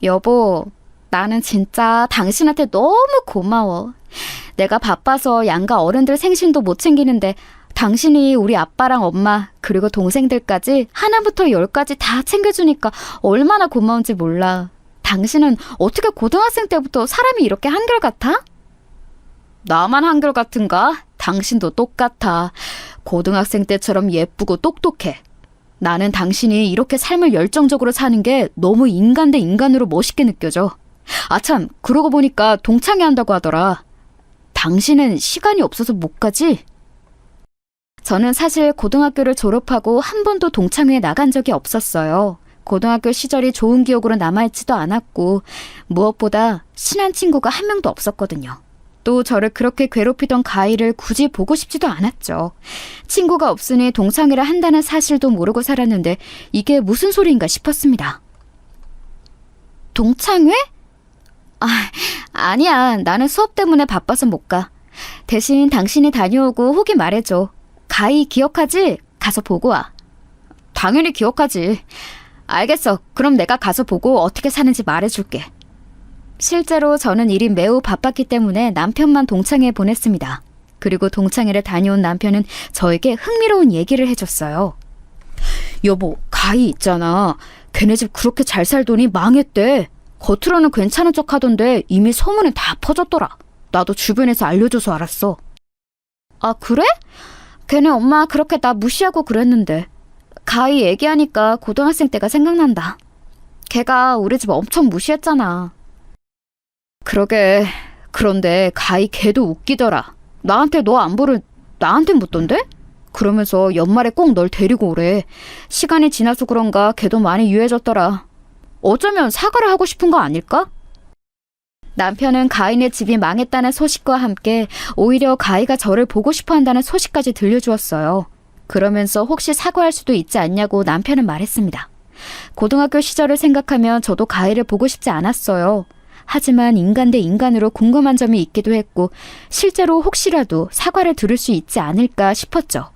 여보, 나는 진짜 당신한테 너무 고마워. 내가 바빠서 양가 어른들 생신도 못 챙기는데 당신이 우리 아빠랑 엄마 그리고 동생들까지 하나부터 열까지 다 챙겨주니까 얼마나 고마운지 몰라. 당신은 어떻게 고등학생 때부터 사람이 이렇게 한결같아? 나만 한결같은가? 당신도 똑같아. 고등학생 때처럼 예쁘고 똑똑해. 나는 당신이 이렇게 삶을 열정적으로 사는 게 너무 인간 대 인간으로 멋있게 느껴져. 아참, 그러고 보니까 동창회 한다고 하더라. 당신은 시간이 없어서 못 가지? 저는 사실 고등학교를 졸업하고 한 번도 동창회에 나간 적이 없었어요. 고등학교 시절이 좋은 기억으로 남아있지도 않았고 무엇보다 친한 친구가 한 명도 없었거든요. 또 저를 그렇게 괴롭히던 가희를 굳이 보고 싶지도 않았죠. 친구가 없으니 동창회를 한다는 사실도 모르고 살았는데 이게 무슨 소리인가 싶었습니다. 동창회? 아니야. 나는 수업 때문에 바빠서 못 가. 대신 당신이 다녀오고 혹이 말해줘. 가희 기억하지? 가서 보고 와. 당연히 기억하지. 알겠어. 그럼 내가 가서 보고 어떻게 사는지 말해줄게. 실제로 저는 일이 매우 바빴기 때문에 남편만 동창회에 보냈습니다. 그리고 동창회를 다녀온 남편은 저에게 흥미로운 얘기를 해줬어요. 여보, 가희 있잖아. 걔네 집 그렇게 잘 살더니 망했대. 겉으로는 괜찮은 척 하던데 이미 소문은 다 퍼졌더라. 나도 주변에서 알려줘서 알았어. 아, 그래? 걔네 엄마 그렇게 나 무시하고 그랬는데. 가희 얘기하니까 고등학생 때가 생각난다. 걔가 우리 집 엄청 무시했잖아. 그러게. 그런데 가희 걔도 웃기더라. 나한테 너 안부를 나한테 묻던데? 그러면서 연말에 꼭 널 데리고 오래. 시간이 지나서 그런가 걔도 많이 유해졌더라. 어쩌면 사과를 하고 싶은 거 아닐까? 남편은 가희네 집이 망했다는 소식과 함께 오히려 가희가 저를 보고 싶어 한다는 소식까지 들려주었어요. 그러면서 혹시 사과할 수도 있지 않냐고 남편은 말했습니다. 고등학교 시절을 생각하면 저도 가희를 보고 싶지 않았어요. 하지만 인간 대 인간으로 궁금한 점이 있기도 했고 실제로 혹시라도 사과를 들을 수 있지 않을까 싶었죠.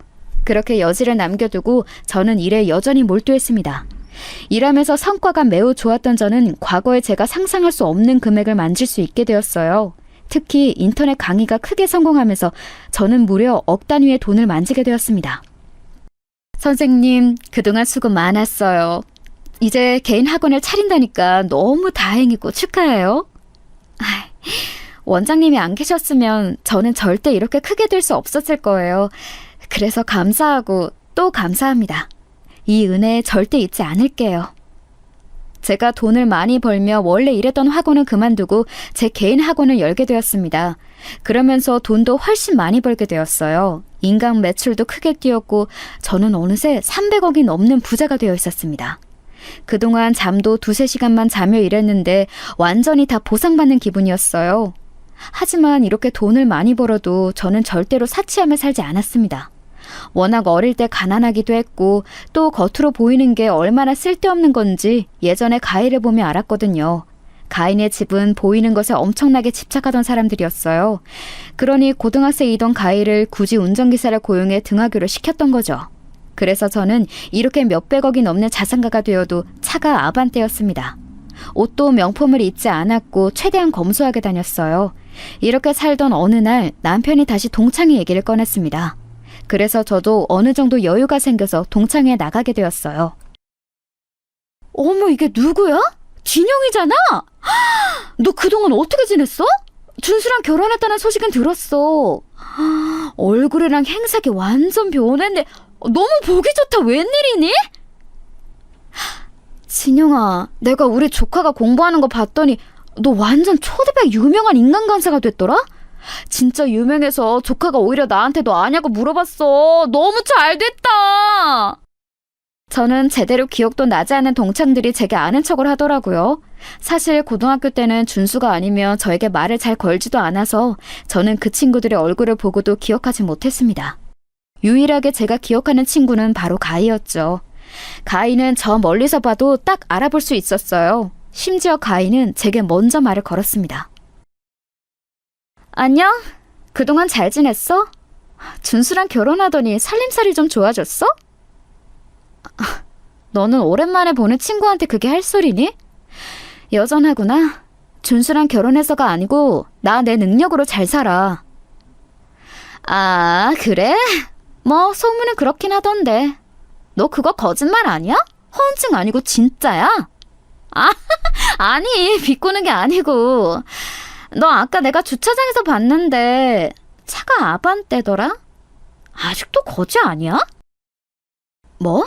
그렇게 여지를 남겨두고 저는 일에 여전히 몰두했습니다. 일하면서 성과가 매우 좋았던 저는 과거에 제가 상상할 수 없는 금액을 만질 수 있게 되었어요. 특히 인터넷 강의가 크게 성공하면서 저는 무려 억 단위의 돈을 만지게 되었습니다. 선생님, 그동안 수고 많았어요. 이제 개인 학원을 차린다니까 너무 다행이고 축하해요. 원장님이 안 계셨으면 저는 절대 이렇게 크게 될 수 없었을 거예요. 그래서 감사하고 또 감사합니다. 이 은혜 절대 잊지 않을게요. 제가 돈을 많이 벌며 원래 일했던 학원을 그만두고 제 개인 학원을 열게 되었습니다. 그러면서 돈도 훨씬 많이 벌게 되었어요. 인강 매출도 크게 뛰었고 저는 어느새 300억이 넘는 부자가 되어 있었습니다. 그동안 잠도 2-3시간만 자며 일했는데 완전히 다 보상받는 기분이었어요. 하지만 이렇게 돈을 많이 벌어도 저는 절대로 사치하며 살지 않았습니다. 워낙 어릴 때 가난하기도 했고 또 겉으로 보이는 게 얼마나 쓸데없는 건지 예전에 가희를 보며 알았거든요. 가인의 집은 보이는 것에 엄청나게 집착하던 사람들이었어요. 그러니 고등학생이던 가희를 굳이 운전기사를 고용해 등하교를 시켰던 거죠. 그래서 저는 이렇게 몇백억이 넘는 자산가가 되어도 차가 아반떼였습니다. 옷도 명품을 입지 않았고 최대한 검소하게 다녔어요. 이렇게 살던 어느 날 남편이 다시 동창회 얘기를 꺼냈습니다. 그래서 저도 어느 정도 여유가 생겨서 동창회에 나가게 되었어요. 어머, 이게 누구야? 진영이잖아? 너 그동안 어떻게 지냈어? 준수랑 결혼했다는 소식은 들었어. 얼굴이랑 행색이 완전 변했네. 너무 보기 좋다. 웬일이니? 진영아, 내가 우리 조카가 공부하는 거 봤더니 너 완전 초대박 유명한 인간 강사가 됐더라? 진짜 유명해서 조카가 오히려 나한테 너 아냐고 물어봤어. 너무 잘 됐다. 저는 제대로 기억도 나지 않는 동창들이 제게 아는 척을 하더라고요. 사실 고등학교 때는 준수가 아니면 저에게 말을 잘 걸지도 않아서 저는 그 친구들의 얼굴을 보고도 기억하지 못했습니다. 유일하게 제가 기억하는 친구는 바로 가희였죠. 가희는 저 멀리서 봐도 딱 알아볼 수 있었어요. 심지어 가희는 제게 먼저 말을 걸었습니다. 안녕? 그동안 잘 지냈어? 준수랑 결혼하더니 살림살이 좀 좋아졌어? 너는 오랜만에 보는 친구한테 그게 할 소리니? 여전하구나. 준수랑 결혼해서가 아니고 나 내 능력으로 잘 살아. 아, 그래? 뭐 소문은 그렇긴 하던데. 너 그거 거짓말 아니야? 허언증 아니고 진짜야? 아, 아니, 비꼬는 게 아니고. 너 아까 내가 주차장에서 봤는데 차가 아반떼더라? 아직도 거지 아니야? 뭐?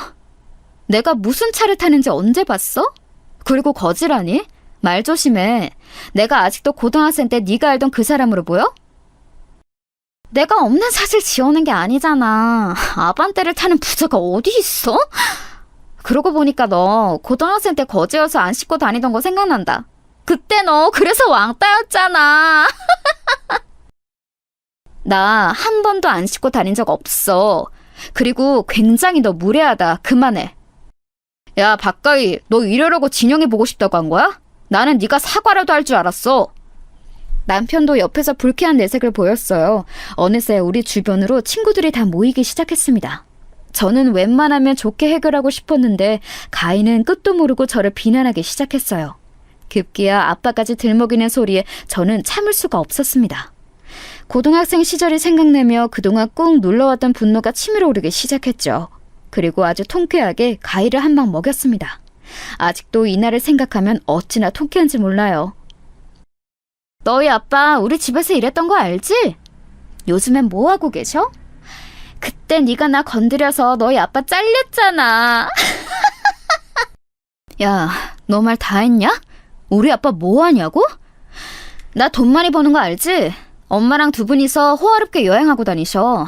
내가 무슨 차를 타는지 언제 봤어? 그리고 거지라니? 말 조심해. 내가 아직도 고등학생 때 네가 알던 그 사람으로 보여? 내가 없는 사실 지어낸 게 아니잖아. 아반떼를 타는 부자가 어디 있어? 그러고 보니까 너 고등학생 때 거지여서 안 씻고 다니던 거 생각난다. 그때 너 그래서 왕따였잖아. 나 한 번도 안 씻고 다닌 적 없어. 그리고 굉장히 너 무례하다. 그만해. 야, 박가희, 너 이러려고 진영이 보고 싶다고 한 거야? 나는 네가 사과라도 할 줄 알았어. 남편도 옆에서 불쾌한 내색을 보였어요. 어느새 우리 주변으로 친구들이 다 모이기 시작했습니다. 저는 웬만하면 좋게 해결하고 싶었는데 가희는 끝도 모르고 저를 비난하기 시작했어요. 급기야 아빠까지 들먹이는 소리에 저는 참을 수가 없었습니다. 고등학생 시절이 생각나며 그동안 꾹 눌러왔던 분노가 치밀어 오르기 시작했죠. 그리고 아주 통쾌하게 가희를 한 방 먹였습니다. 아직도 이날을 생각하면 어찌나 통쾌한지 몰라요. 너희 아빠 우리 집에서 일했던 거 알지? 요즘엔 뭐 하고 계셔? 그때 네가 나 건드려서 너희 아빠 잘렸잖아. 야, 너 말 다 했냐? 우리 아빠 뭐 하냐고? 나 돈 많이 버는 거 알지? 엄마랑 두 분이서 호화롭게 여행하고 다니셔.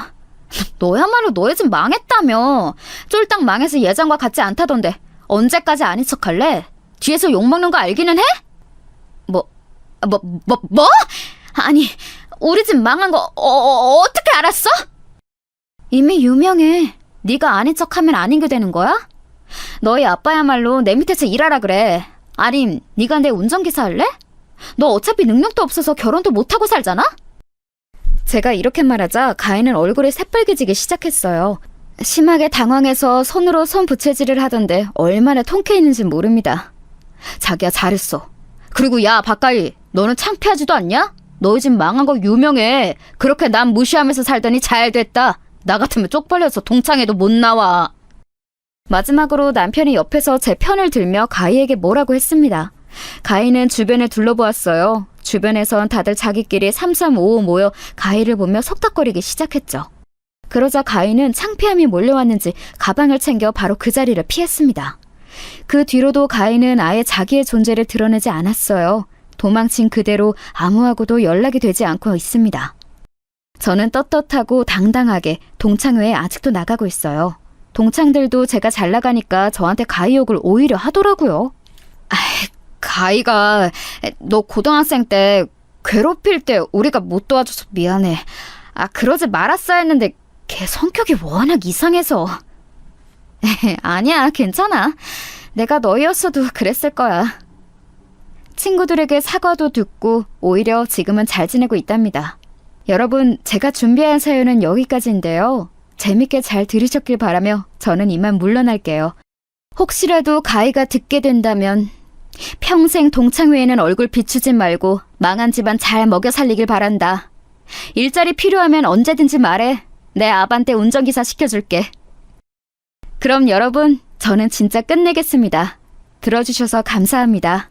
너야말로 너희 집 망했다며. 쫄딱 망해서 예전과 같지 않다던데 언제까지 아닌 척할래? 뒤에서 욕먹는 거 알기는 해? 뭐? 아니, 우리 집 망한 거 어떻게 알았어? 이미 유명해. 네가 아닌 척하면 아닌 게 되는 거야? 너희 아빠야말로 내 밑에서 일하라 그래. 아님, 네가 내 운전기사 할래? 너 어차피 능력도 없어서 결혼도 못하고 살잖아? 제가 이렇게 말하자 가희는 얼굴이 새빨개지기 시작했어요. 심하게 당황해서 손으로 손 부채질을 하던데 얼마나 통쾌했는지 모릅니다. 자기야, 잘했어. 그리고 야, 박가희, 너는 창피하지도 않냐? 너희 집 망한 거 유명해. 그렇게 남 무시하면서 살더니 잘 됐다. 나 같으면 쪽팔려서 동창회도 못 나와. 마지막으로 남편이 옆에서 제 편을 들며 가희에게 뭐라고 했습니다. 가희는 주변을 둘러보았어요. 주변에선 다들 자기끼리 3355 모여 가희를 보며 속닥거리기 시작했죠. 그러자 가희는 창피함이 몰려왔는지 가방을 챙겨 바로 그 자리를 피했습니다. 그 뒤로도 가인은 아예 자기의 존재를 드러내지 않았어요. 도망친 그대로 아무하고도 연락이 되지 않고 있습니다. 저는 떳떳하고 당당하게 동창회에 아직도 나가고 있어요. 동창들도 제가 잘 나가니까 저한테 가희 욕을 오히려 하더라고요. 가희가 너 고등학생 때 괴롭힐 때 우리가 못 도와줘서 미안해. 그러지 말았어야 했는데 걔 성격이 워낙 이상해서. 아니야, 괜찮아. 내가 너희였어도 그랬을 거야. 친구들에게 사과도 듣고 오히려 지금은 잘 지내고 있답니다. 여러분, 제가 준비한 사연은 여기까지인데요. 재밌게 잘 들으셨길 바라며 저는 이만 물러날게요. 혹시라도 가희가 듣게 된다면 평생 동창회에는 얼굴 비추지 말고 망한 집안 잘 먹여 살리길 바란다. 일자리 필요하면 언제든지 말해. 내 아반떼 운전기사 시켜줄게. 그럼 여러분, 저는 진짜 끝내겠습니다. 들어주셔서 감사합니다.